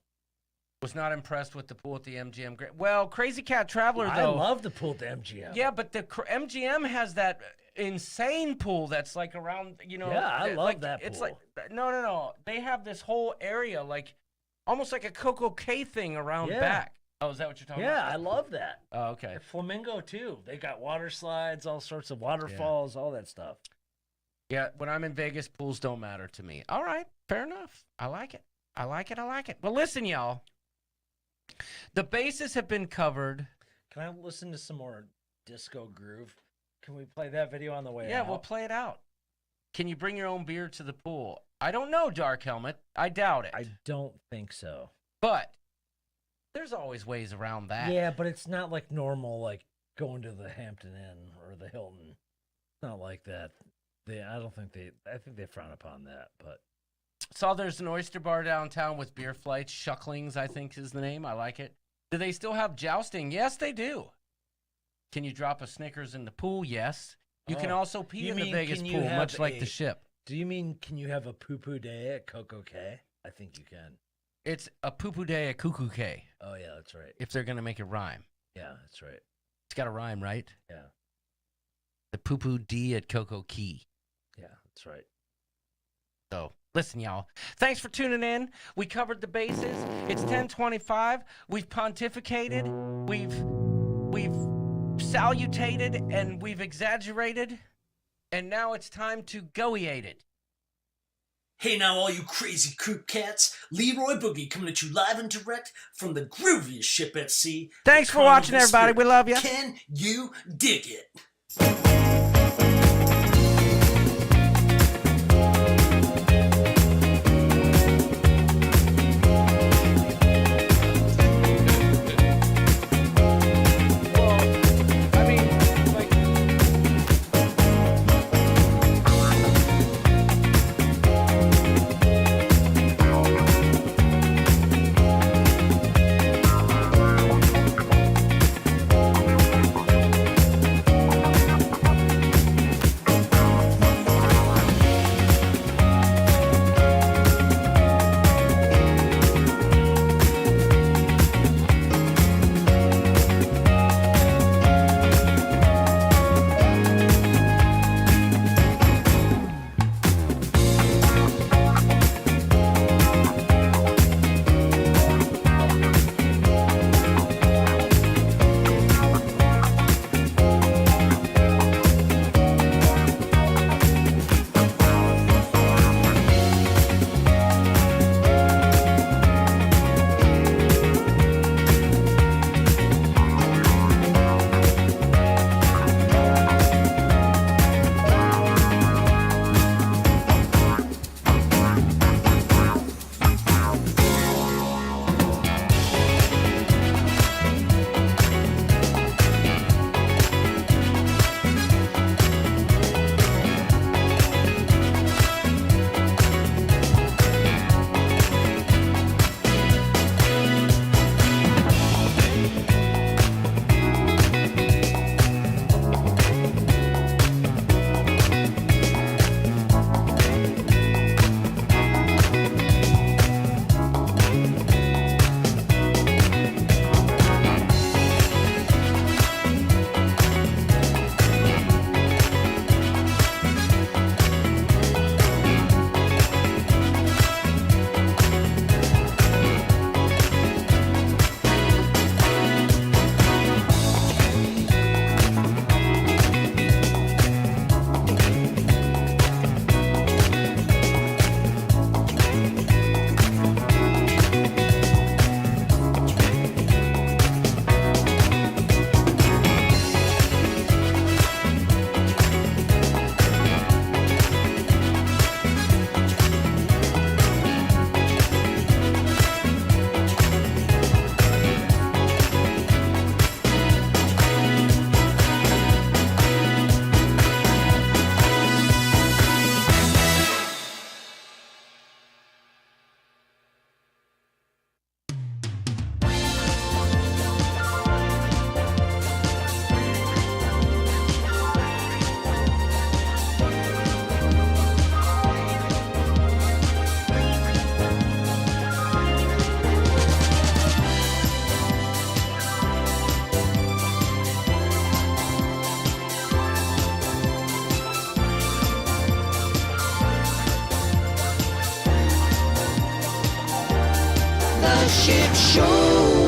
Was not impressed with the pool at the MGM. Well, Crazy Cat Traveler, though. I love the pool at the MGM. Yeah, but the MGM has that insane pool that's like around, Yeah, I love that pool. It's like, no. They have this whole area, like, almost like a Coco K thing around back. Oh, is that what you're talking about? Yeah, I love that. Oh, okay. Flamingo, too. They got water slides, all sorts of waterfalls, all that stuff. Yeah, when I'm in Vegas, pools don't matter to me. All right, fair enough. I like it. Well, listen, y'all. The bases have been covered. Can I listen to some more Disco Groove? Can we play that video on the way out? Yeah, we'll play it out. Can you bring your own beer to the pool? I don't know, Dark Helmet. I doubt it. I don't think so. But there's always ways around that. Yeah, but it's not like normal, like going to the Hampton Inn or the Hilton. It's not like that. I think they frown upon that, but. Saw there's an oyster bar downtown with beer flights. Shucklings, I think is the name. I like it. Do they still have jousting? Yes, they do. Can you drop a Snickers in the pool? Yes. You can also pee in the Vegas pool, much like the ship. Do you mean, can you have a poo-poo day at Coco K? I think you can. It's a poo-poo day at Cuckoo K. Oh, yeah, that's right. If they're going to make it rhyme. Yeah, that's right. It's got to rhyme, right? Yeah. The poo-poo D at Coco Key. Yeah, that's right. So, listen, y'all. Thanks for tuning in. We covered the bases. It's 10:25. We've pontificated. We've salutated, and we've exaggerated. And now it's time to go-eate it. Hey now, all you crazy Coop cats. Leroy Boogie coming at you live and direct from the grooviest ship at sea. Thanks for watching, everybody. We love you. Can you dig it? the ship show.